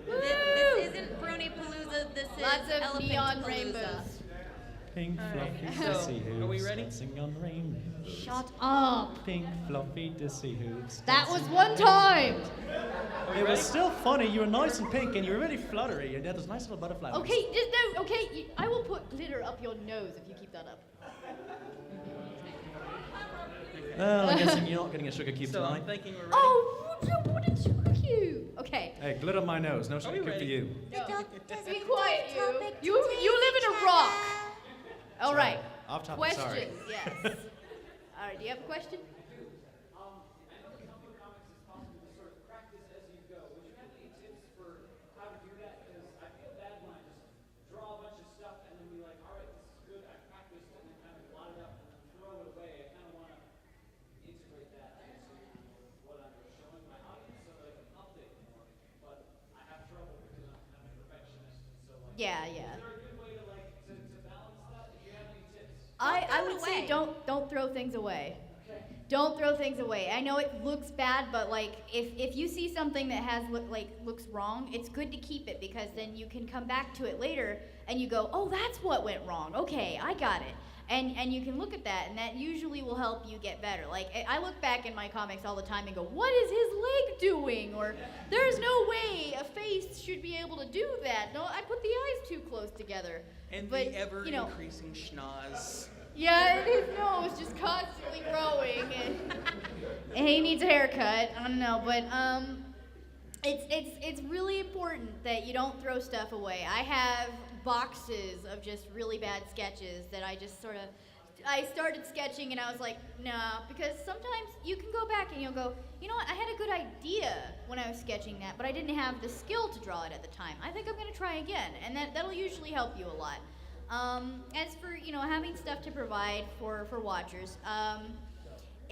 This isn't Brony Palooza. This is Lots of Elephant neon Palooza. rainbows. Pink fluffy So, dissy hooves. are we ready? Dancing on rainbows. Shut up. Pink fluffy dissy hooves. That was dancing one on time. It was still funny. You were nice and pink, and you were really fluttery, and you had those nice little butterflies. Okay, no, okay, I will put glitter up your nose if you keep that up. Well, I'm guessing you're not getting a sugar cube So I'm tonight. thinking we're ready. Oh, what a sugar cube. Okay. Hey, glitter on my nose. No we sugar cube for ready? you. No. Be quiet, you. You live in a rock. All right. Off topic, Questions, sorry. yes. All right, do you have a question? Yeah. I would say away. don't throw things away. Don't throw things away. I know it looks bad, but like if you see something that has looks wrong, it's good to keep it because then you can come back to it later and you go, oh, that's what went wrong. Okay, I got it. And you can look at that, and that usually will help you get better. Like I look back in my comics all the time and go, what is his leg doing? Or there's no way a face should be able to do that. No, I put the eyes too close together. And but, the ever you know, increasing schnoz. yeah, and his nose just constantly growing, and he needs a haircut. I don't know, but it's really important that you don't throw stuff away. I have boxes of just really bad sketches that I just sort of. I started sketching and I was like, nah, because sometimes you can go back and you'll go, you know what, I had a good idea when I was sketching that, but I didn't have the skill to draw it at the time. I think I'm gonna try again, and that'll usually help you a lot. As for having stuff to provide for watchers,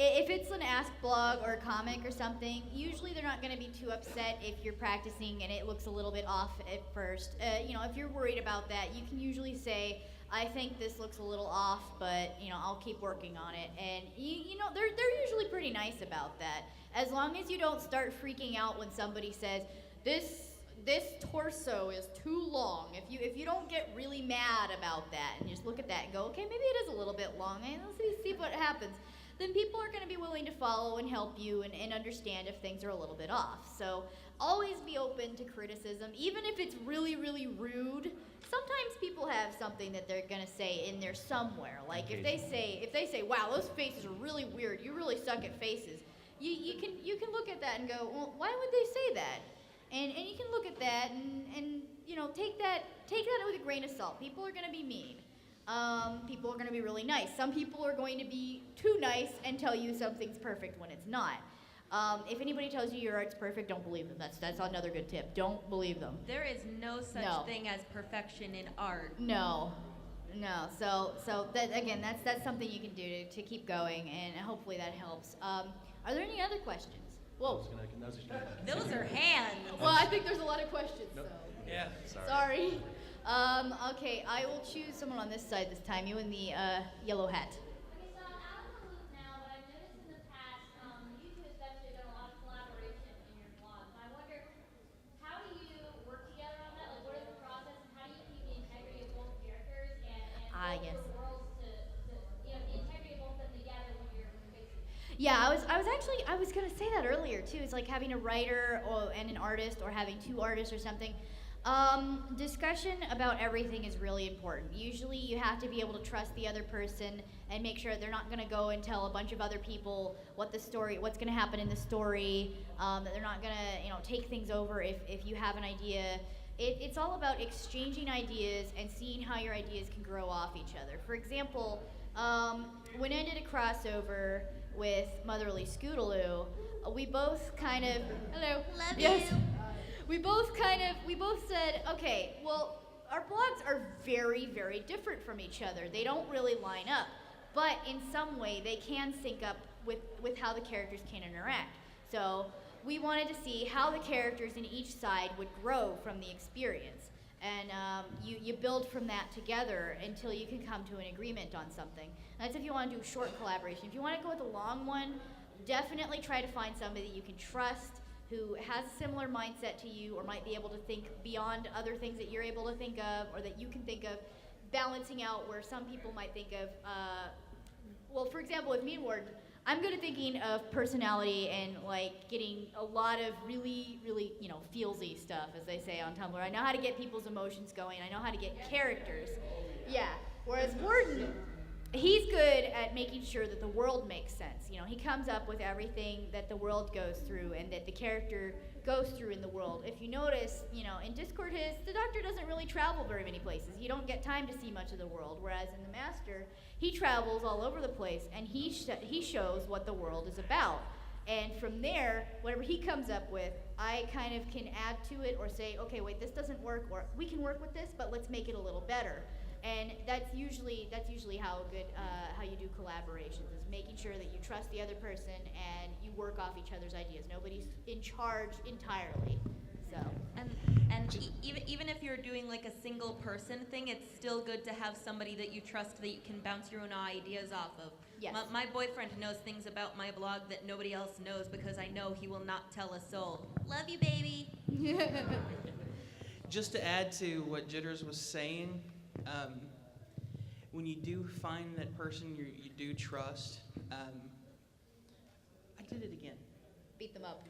if it's an Ask blog or a comic or something, usually they're not going to be too upset if you're practicing and it looks a little bit off at first. If you're worried about that, you can usually say, I think this looks a little off, but I'll keep working on it. And they're usually pretty nice about that. As long as you don't start freaking out when somebody says this torso is too long. If you don't get really mad about that and just look at that and go, okay, maybe it is a little bit long, and let's see what happens, then people are going to be willing to follow and help you and understand if things are a little bit off. So always be open to criticism, even if it's really, really rude. Sometimes people have something that they're going to say in there somewhere. Like if they say, wow, those faces are really weird, you really suck at faces, you can look at that and go, well, why would they say that? And you can look at that and take that with a grain of salt. People are going to be mean. People are going to be really nice. Some people are going to be too nice and tell you something's perfect when it's not. If anybody tells you your art's perfect, don't believe them. That's another good tip. Don't believe them. There is no such No. thing as perfection in art. No. So that again, that's something you can do to keep going, and hopefully that helps. Are there any other questions? Whoa. Those are hands. Well, I think there's a lot of questions. Nope. So. Yeah. Sorry. Okay, I will choose someone on this side this time. You in the yellow hat. Okay, so I'm out of the loop now, but I've noticed in the past, you two especially have done a lot of collaboration in your blogs. I wonder, how do you work together on that? Like, what is the process, and how do you keep the integrity of both characters and both Yes. your worlds to the integrity of both of them together when you're facing? Yeah, I was gonna say that earlier too. It's like having a writer and an artist, or having two artists or something. Discussion about everything is really important. Usually you have to be able to trust the other person and make sure they're not going to go and tell a bunch of other people what's going to happen in the story, that they're not going to, take things over if you have an idea. It's all about exchanging ideas and seeing how your ideas can grow off each other. For example, when I did a crossover with Motherly Scootaloo, we both kind of, hello. Love Yes. you. We both said, okay, well, our blogs are very, very different from each other. They don't really line up, but in some way they can sync up with how the characters can interact. So we wanted to see how the characters in each side would grow from the experience. And you build from that together until you can come to an agreement on something. And that's if you want to do a short collaboration. If you want to go with a long one, definitely try to find somebody that you can trust, who has a similar mindset to you or might be able to think beyond other things that you're able to think of or that you can think of, balancing out where some people might think of, well, for example, with Mean Warden, I'm good at thinking of personality and getting a lot of really, really, feelsy stuff, as they say on Tumblr. I know how to get people's emotions going. I know how to get characters. Yeah. Whereas Warden, he's good at making sure that the world makes sense. He comes up with everything that the world goes through and that the character goes through in the world. If you notice, in Discord, the Doctor doesn't really travel very many places. You don't get time to see much of the world, whereas in the Master, he travels all over the place and he shows what the world is about. And from there, whatever he comes up with, I kind of can add to it or say, okay, wait, this doesn't work, or we can work with this, but let's make it a little better. And that's usually how how you do collaborations, is making sure that you trust the other person and you work off each other's ideas. Nobody's in charge entirely. So. And even if you're doing like a single person thing, it's still good to have somebody that you trust that you can bounce your own ideas off of. Yes. My boyfriend knows things about my blog that nobody else knows because I know he will not tell a soul. Love you, baby. Just to add to what Jitters was saying, when you do find that person you do trust, I did it again. Beat them up.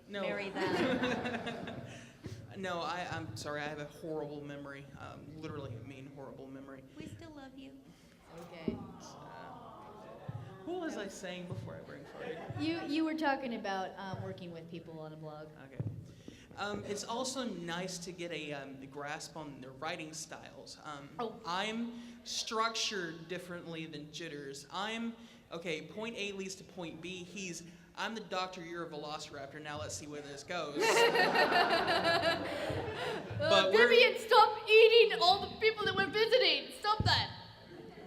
No. Marry them. No, I'm sorry. I have a horrible memory. Literally, horrible memory. We still love you. Okay. What was I saying before I brain farted? You were talking about working with people on a blog. Okay. It's also nice to get a grasp on their writing styles. I'm structured differently than Jitters. Point A leads to point B. I'm the doctor, you're a velociraptor, now let's see where this goes. But Vivian, stop eating all the people that we're visiting. Stop that.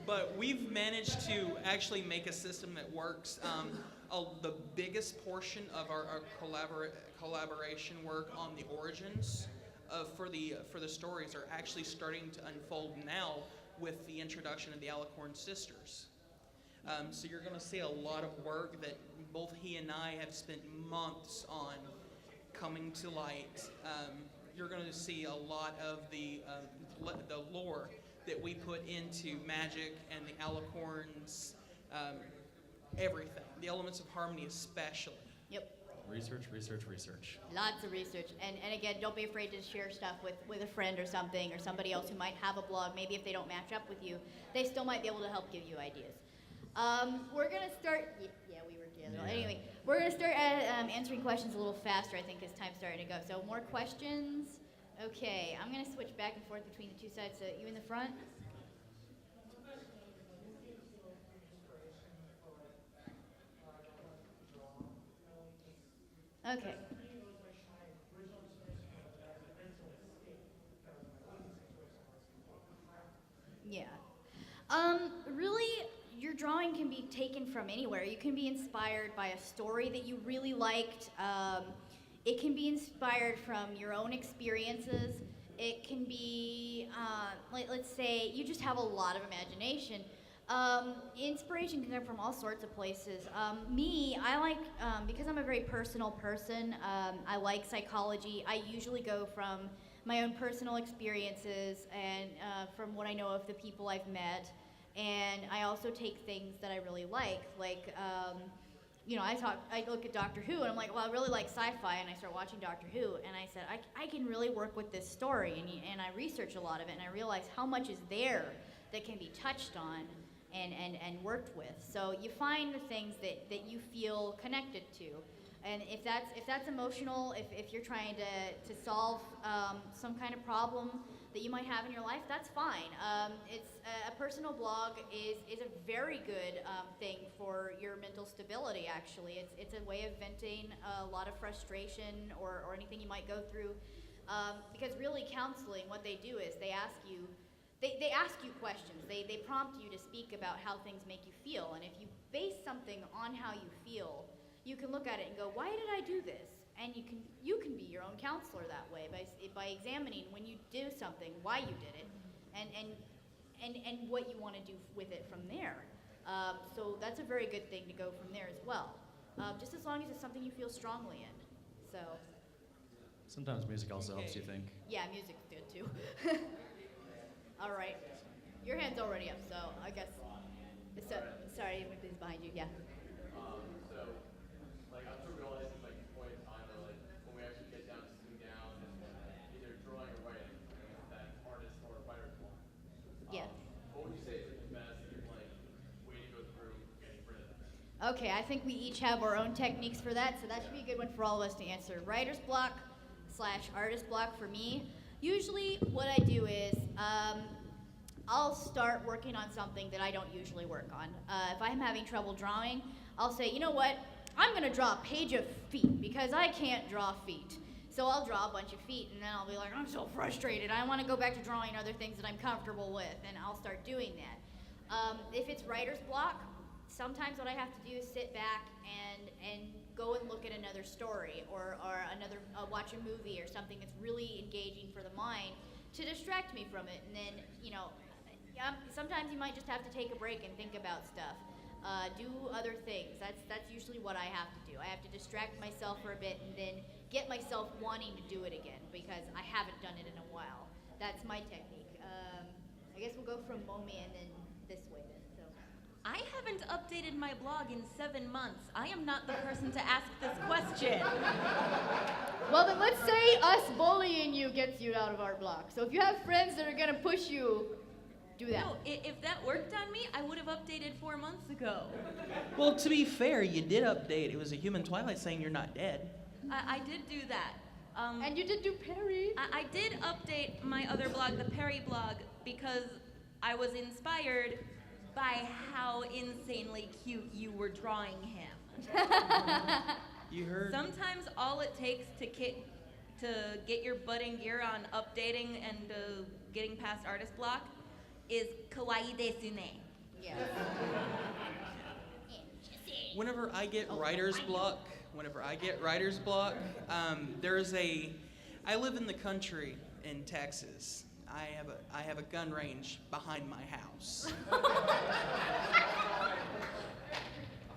But we've managed to actually make a system that works. The biggest portion of our collaboration work on the origins for the stories are actually starting to unfold now with the introduction of the Alicorn sisters. So you're going to see a lot of work that both he and I have spent months on coming to light. You're going to see a lot of the lore that we put into magic and the Alicorns, everything. The elements of harmony especially. Yep. Research. Lots of research. And again, don't be afraid to share stuff with a friend or something, or somebody else who might have a blog. Maybe if they don't match up with you, they still might be able to help give you ideas. We're going to start, yeah, we were together. Yeah. Anyway, we're going to start answering questions a little faster, I think, as time's starting to go. So more questions? Okay, I'm going to switch back and forth between the two sides. So you in the front? Okay. Yeah. Really, your drawing can be taken from anywhere. You can be inspired by a story that you really liked. It can be inspired from your own experiences. It can be, let's say, you just have a lot of imagination. Inspiration can come from all sorts of places. I like, because I'm a very personal person, I like psychology. I usually go from my own personal experiences and from what I know of the people I've met. And I also take things that I really like I look at Doctor Who and I'm like, well, I really like sci-fi, and I start watching Doctor Who, and I said, I can really work with this story, and I research a lot of it, and I realize how much is there that can be touched on and worked with. So you find the things that you feel connected to. And if that's emotional, if you're trying to solve some kind of problem that you might have in your life, that's fine. It's a personal blog is a very good thing for your mental stability. Actually, it's a way of venting a lot of frustration or anything you might go through. Because really, counseling, what they do is they ask you questions. They prompt you to speak about how things make you feel, and if you base something on how you feel, you can look at it and go, why did I do this? And you can be your own counselor that way by examining when you do something, why you did it, and what you want to do with it from there. So that's a very good thing to go from there as well. Just as long as it's something you feel strongly in. So. Sometimes music also helps you think. Yeah, music's good too. All right, your hand's already up, so I guess. So, sorry, everybody's behind you. Yeah. So, like, I'm sure we all have like point in time where like when we actually get down to sitting down and either drawing or writing, that artist or writer's block. Yeah. What would you say is like the best like way to go through getting rid of that? Okay, I think we each have our own techniques for that, so that should be a good one for all of us to answer. Writer's block / artist block for me. Usually what I do is I'll start working on something that I don't usually work on. If I'm having trouble drawing, I'll say, you know what, I'm going to draw a page of feet because I can't draw feet. So I'll draw a bunch of feet, and then I'll be like, I'm so frustrated. I want to go back to drawing other things that I'm comfortable with, and I'll start doing that. If it's writer's block, sometimes what I have to do is sit back and go and look at another story or another watch a movie or something that's really engaging for the mind to distract me from it. And then, sometimes you might just have to take a break and think about stuff. Do other things. That's usually what I have to do. I have to distract myself for a bit and then get myself wanting to do it again because I haven't done it in a while. That's my technique. I guess we'll go from Momi and then this way then. So. I haven't updated my blog in 7 months. I am not the person to ask this question. Well, then let's say us bullying you gets you out of our block. So if you have friends that are going to push you, do that. No, if that worked on me, I would have updated 4 months ago. Well, to be fair, you did update. It was a human Twilight saying you're not dead. I did do that. And you did do Perry. I did update my other blog, the Perry blog, because I was inspired by how insanely cute you were drawing him. You heard? Sometimes all it takes to get your butt in gear on updating and getting past artist block is kawaii desu ne. Yeah. Whenever I get writer's block, I live in the country in Texas. I have a gun range behind my house.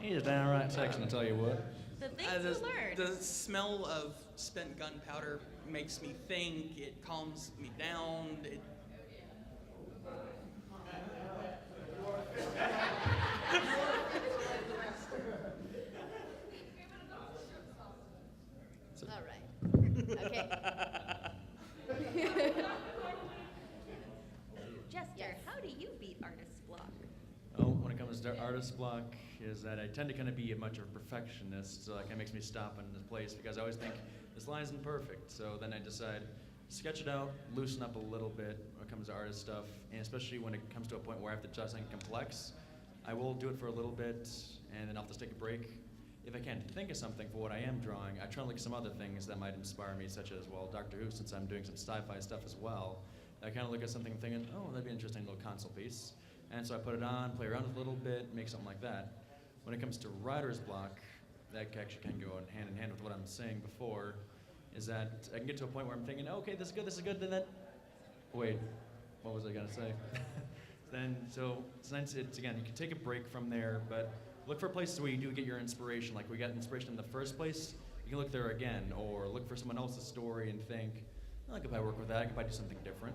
He's a downright Texan, I tell you what. The things you learn. The smell of spent gunpowder makes me think. It calms me down. All right. Okay. Jester, Yes. how do you beat artist block? Oh, when it comes to artist block, is that I tend to kind of be much of a perfectionist, so that kind of makes me stop in this place because I always think this line isn't perfect. So then I decide, sketch it out, loosen up a little bit when it comes to artist stuff, and especially when it comes to a point where I have to draw something complex, I will do it for a little bit, and then I'll just take a break. If I can't think of something for what I am drawing, I try to look at some other things that might inspire me, such as, well, Doctor Who, since I'm doing some sci-fi stuff as well. I kind of look at something thinking, oh, that'd be an interesting little console piece. And so I put it on, play around with it a little bit, make something like that. When it comes to writer's block, that actually can go hand in hand with what I'm saying before, is that I can get to a point where I'm thinking, oh, okay, this is good, then that, wait, what was I gonna say? So it's again, you can take a break from there, but look for places where you do get your inspiration. Like we got inspiration in the first place, you can look there again, or look for someone else's story and think, oh, I could probably work with that, I could probably do something different.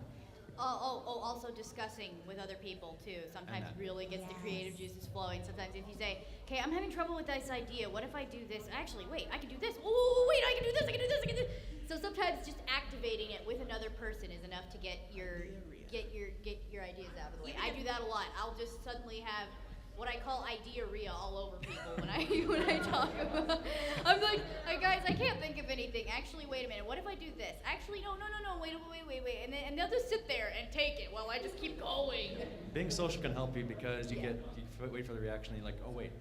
Also discussing with other people too. Sometimes that- really gets the creative juices flowing. Sometimes if you say, okay, I'm having trouble with this idea. What if I do this? Actually, wait, I can do this. Oh, wait, I can do this. I can do this. I can do this. So sometimes just activating it with another person is enough to get your ideas out of the way. I do that a lot. I'll just suddenly have what I call idea-rea all over people when I talk about. I'm like, hey guys, I can't think of anything. Actually, wait a minute. What if I do this? Actually, no. Wait. And they'll just sit there and take it while I just keep going. Being social can help you because you wait for the reaction and you're like, oh wait,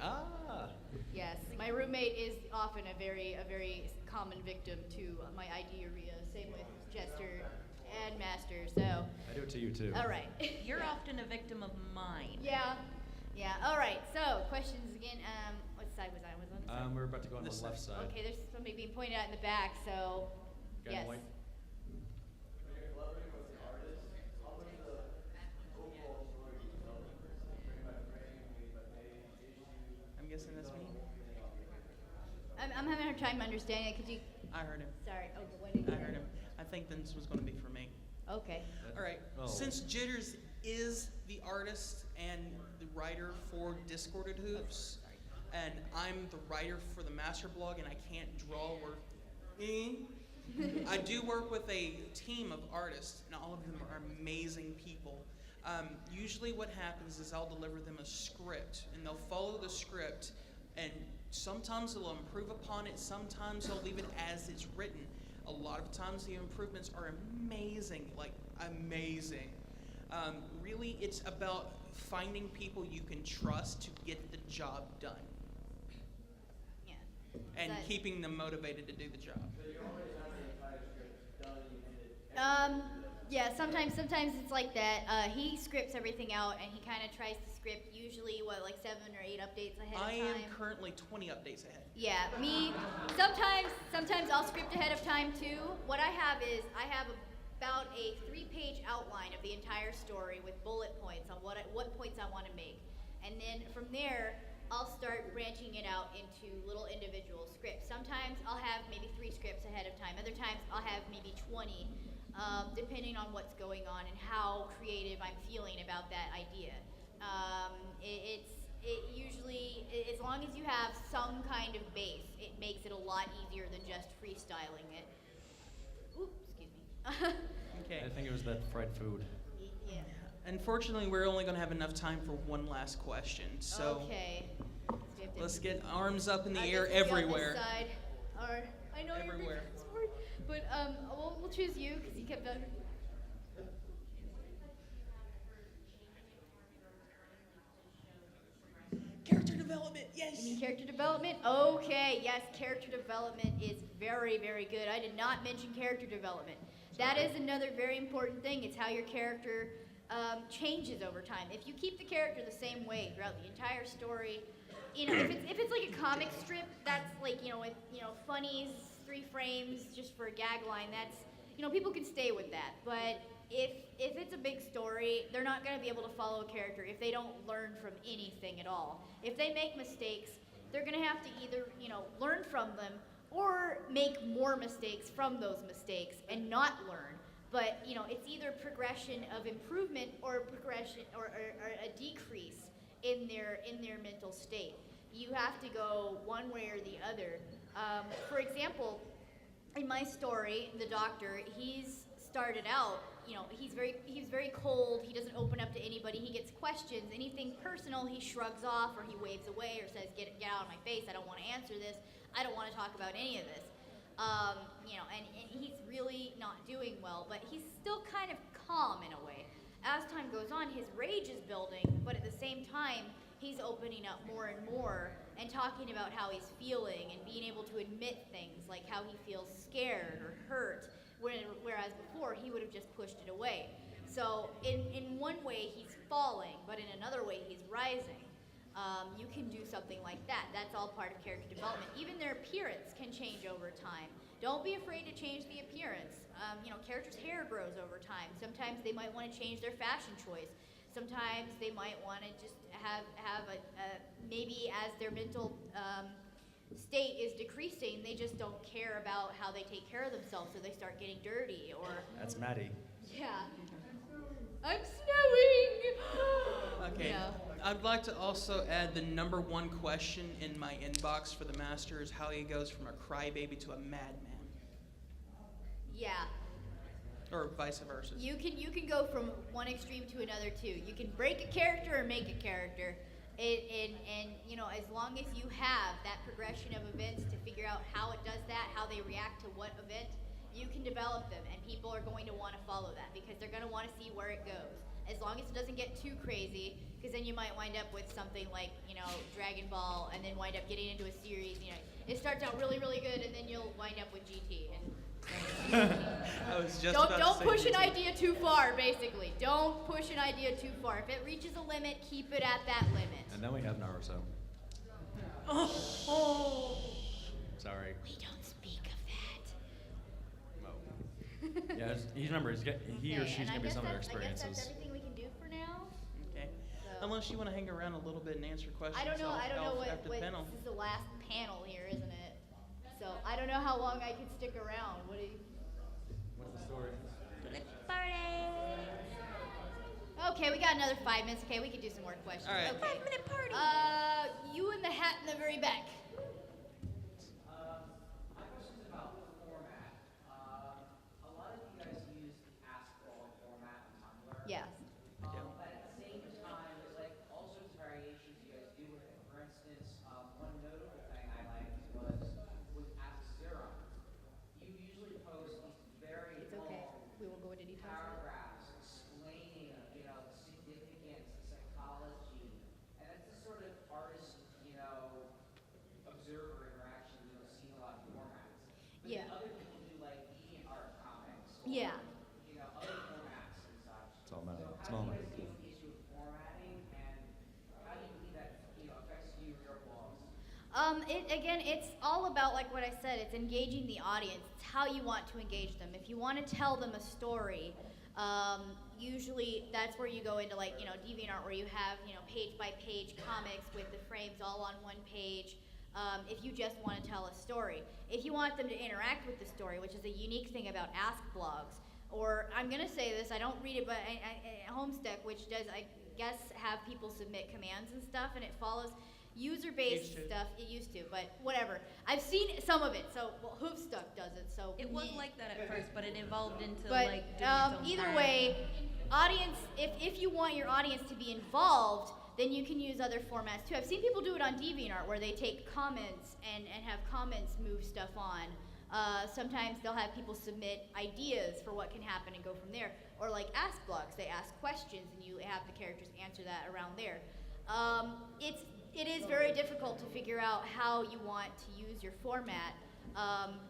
ah. Yes, my roommate is often a very common victim to my idea-rea. Same with Jester and Master. So. I do it to you too. All right. You're often a victim of mine. Yeah. All right. So questions again. What side was I? Was on this side? We're about to go on the left side. Okay. There's somebody being pointed out in the back. So. Guy in Yes. white. When you're collaborating with an artist, how much of the overall story do you tell them? Frame by frame, page by page, issue? I'm guessing that's me. I'm having a hard time understanding it. Could you? I heard him. Sorry. Okay. What did you I say? heard him. I think this was going to be for me. Okay. All right. Oh. Since Jitters is the artist and the writer for Discorded Hoops, and I'm the writer for the master blog, and I can't draw or I do work with a team of artists, and all of them are amazing people. Usually what happens is I'll deliver them a script, and they'll follow the script, and sometimes they'll improve upon it, sometimes they'll leave it as it's written. A lot of times the improvements are amazing, like amazing. Really, it's about finding people you can trust to get the job done, Yeah. and That- keeping them motivated to do the job. So you always have the entire script done, you end it. Yeah. Sometimes it's like that. He scripts everything out, and he kind of tries to script usually like 7 or 8 updates ahead I of time. am currently 20 updates ahead. Yeah, me. Sometimes I'll script ahead of time too. What I have is I have about a 3-page outline of the entire story with bullet points on what points I want to make, and then from there I'll start branching it out into little individual scripts. Sometimes I'll have maybe 3 scripts ahead of time. Other times I'll have maybe 20, depending on what's going on and how creative I'm feeling about that idea. It usually, as long as you have some kind of base, it makes it a lot easier than just freestyling it. Ooh, excuse me. Okay. I think it was that fried food. Yeah. Unfortunately, we're only going to have enough time for one last question. So Okay. We have to- let's get arms up in the I air guess we'll be on this everywhere. side. Or, I know Everywhere. you're sorry, but we'll choose you because you kept on. Character development, yes. You mean character development? Okay, yes, character development is very, very good. I did not mention character development. That is another very important thing. It's how your character changes over time. If you keep the character the same way throughout the entire story, if it's like a comic strip, that's like with funnies, 3 frames just for a gag line. That's people can stay with that. But if it's a big story, they're not going to be able to follow a character if they don't learn from anything at all. If they make mistakes, they're going to have to either, learn from them or make more mistakes from those mistakes and not learn. But, it's either progression of improvement or progression or a decrease in their mental state. You have to go one way or the other. For example, in my story, the doctor, he's started out, he's very cold. He doesn't open up to anybody. He gets questions, anything personal, he shrugs off or he waves away or says, "Get out of my face. I don't want to answer this. I don't want to talk about any of this." And he's really not doing well, but he's still kind of calm in a way. As time goes on, his rage is building, but at the same time, he's opening up more and more and talking about how he's feeling and being able to admit things like how he feels scared or hurt, whereas before he would have just pushed it away. So in one way he's falling, but in another way he's rising. You can do something like that. That's all part of character development. Even their appearance can change over time. Don't be afraid to change the appearance. Characters' hair grows over time. Sometimes they might want to change their fashion choice. Sometimes they might want to just have a maybe as their mental state is decreasing, they just don't care about how they take care of themselves, so they start getting dirty or That's Maddie. yeah. I'm snowing. Okay. Yeah. I'd like to also add the number one question in my inbox for the master is how he goes from a crybaby to a madman, Yeah. or vice versa. You can go from one extreme to another too. You can break a character or make a character. And you know, as long as you have that progression of events to figure out how it does that, how they react to what event, you can develop them, and people are going to want to follow that because they're going to want to see where it goes. As long as it doesn't get too crazy, because then you might wind up with something like, you know, Dragon Ball, and then wind up getting into a series. You know, it starts out really, really good, and then you'll wind up with GT. I was just Don't about to say push an GT. idea too far. Basically, don't push an idea too far. If it reaches a limit, keep it at that limit. And then we have Naruto. Oh. Sorry. We don't speak of that. Oh. Yeah, he's remember, he or Okay, she's and gonna be some of their I guess experiences. that's everything we can do for now. Okay. So- Unless you want to hang around a little bit and answer questions. I don't know after the panel. this is the last panel here, isn't it? So I don't know how long I can stick around. What do you? What's the story? Let's party. Okay, we got another 5 minutes. Okay, we can do some more questions. All right. Okay. 5-minute party. You in the hat in the very back. My question's about format. A lot of you guys use the AskBall format on Tumblr. Yes. But at the same time, there's like all sorts of variations you guys do with it. For instance, one notable thing I liked was with Ask Zero. You usually post these very It's okay. long We will go into details. paragraphs explaining, you know, the significance, the psychology, and that's the sort of artist, you know, observer interaction you'll see in a lot of formats. But Yeah. then other people do like art comics, or, Yeah. you know, other formats and such. It's all matter. So It's how all do you matter. guys deal with the issue of formatting, and how do you believe that, you know, affects you or your blogs? It's all about, like what I said, it's engaging the audience. It's how you want to engage them. If you want to tell them a story, usually that's where you go into, like, you know, DeviantArt, where you have, you know, page by page comics with the frames all on one page. If you just want to tell a story. If you want them to interact with the story, which is a unique thing about Ask blogs, or I'm going to say this, I don't read it, but Homestuck, which does, I guess, have people submit commands and stuff, and it follows user-based Used to. stuff. It used to, but whatever. I've seen some of it, so Hoofstuck does it, so It was meh. like that at first, but it evolved into But like doing its own either thing. way, audience, if you want your audience to be involved, then you can use other formats too. I've seen people do it on DeviantArt where they take comments and have comments move stuff on. Sometimes they'll have people submit ideas for what can happen and go from there. Or like Ask blogs, they ask questions and you have the characters answer that around there. It is very difficult to figure out how you want to use your format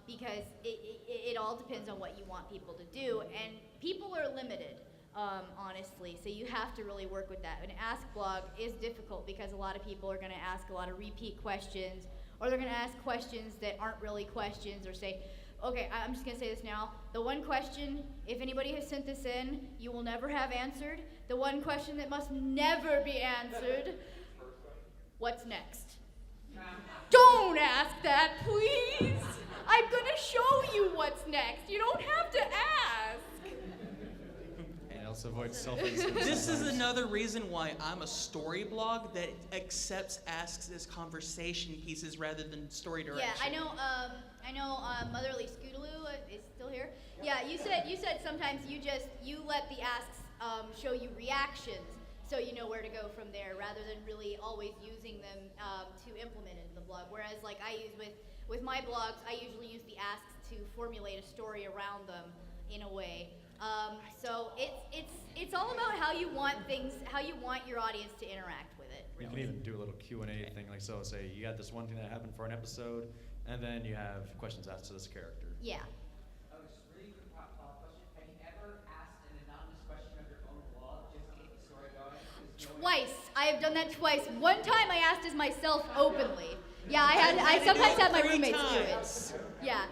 because it all depends on what you want people to do, and people are limited, honestly, so you have to really work with that. An Ask blog is difficult because a lot of people are going to ask a lot of repeat questions, or they're going to ask questions that aren't really questions, or say, okay, I'm just going to say this now. The one question, if anybody has sent this in, you will never have answered. The one question that must never be answered, what's next? Don't ask that, please. I'm going to show you what's next. You don't have to ask. And also avoid self-insert. This is another reason why I'm a story blog that accepts asks as conversation pieces rather than story direction. Yeah, I know. Motherly Scootaloo is still here. Yeah, you said sometimes you let the asks show you reactions, so you know where to go from there, rather than really always using them to implement it in the blog. Whereas, like I use with my blogs, I usually use the asks to formulate a story around them in a way. So it's all about how you want your audience to interact with it. You Really. can even do a little Q&A thing, like so say you got this one thing that happened for an episode, and then you have questions asked to this character. Yeah. Oh, just really quick follow-up question. Have you ever asked an anonymous question of your own blog just to get the story going? 'Cause no one- Twice. I have done that twice. One time I asked as myself openly. Yeah, I sometimes have my roommates do it. Yeah.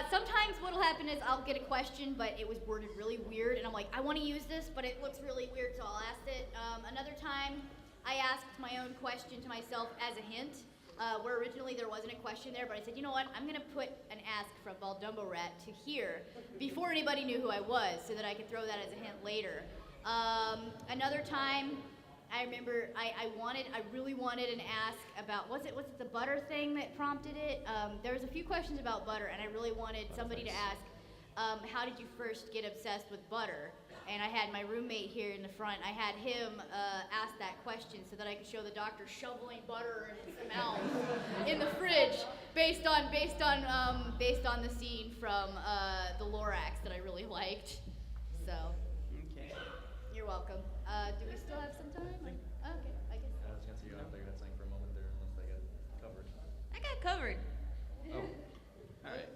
Sometimes what'll happen is I'll get a question, but it was worded really weird, and I'm like, I want to use this, but it looks really weird, so I'll ask it. Another time, I asked my own question to myself as a hint, where originally there wasn't a question there, but I said, you know what, I'm going to put an ask from Baldumbo Rat to here before anybody knew who I was, so that I could throw that as a hint later. Another time, I remember I really wanted an ask about, was it the butter thing that prompted it? There was a few questions about butter, and I really wanted somebody to ask, how did you first get obsessed with butter? And I had my roommate here in the front. I had him ask that question so that I could show the doctor shoveling butter in his mouth in the fridge, based on the scene from the Lorax that I really liked. So, Okay. you're welcome. Do we still have some time? Okay, I guess. I was gonna say you don't have to get something for a moment there unless they get covered. I got covered. Oh. All right.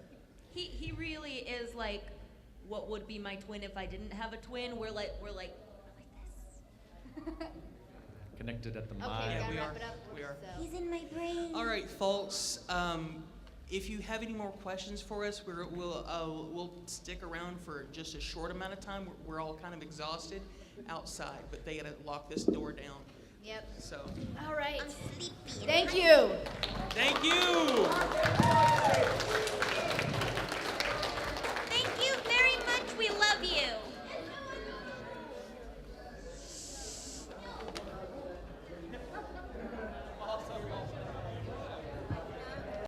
He really is like what would be my twin if I didn't have a twin. We're like this. Connected at the Okay, mind. we Yeah, gotta we wrap are. it up. We are. So. He's in my brain. All right, folks. If you have any more questions for us, we'll stick around for just a short amount of time. We're all kind of exhausted outside, but they gotta lock this door down. Yep. So, All right. I'm sleepy. Thank you. thank you.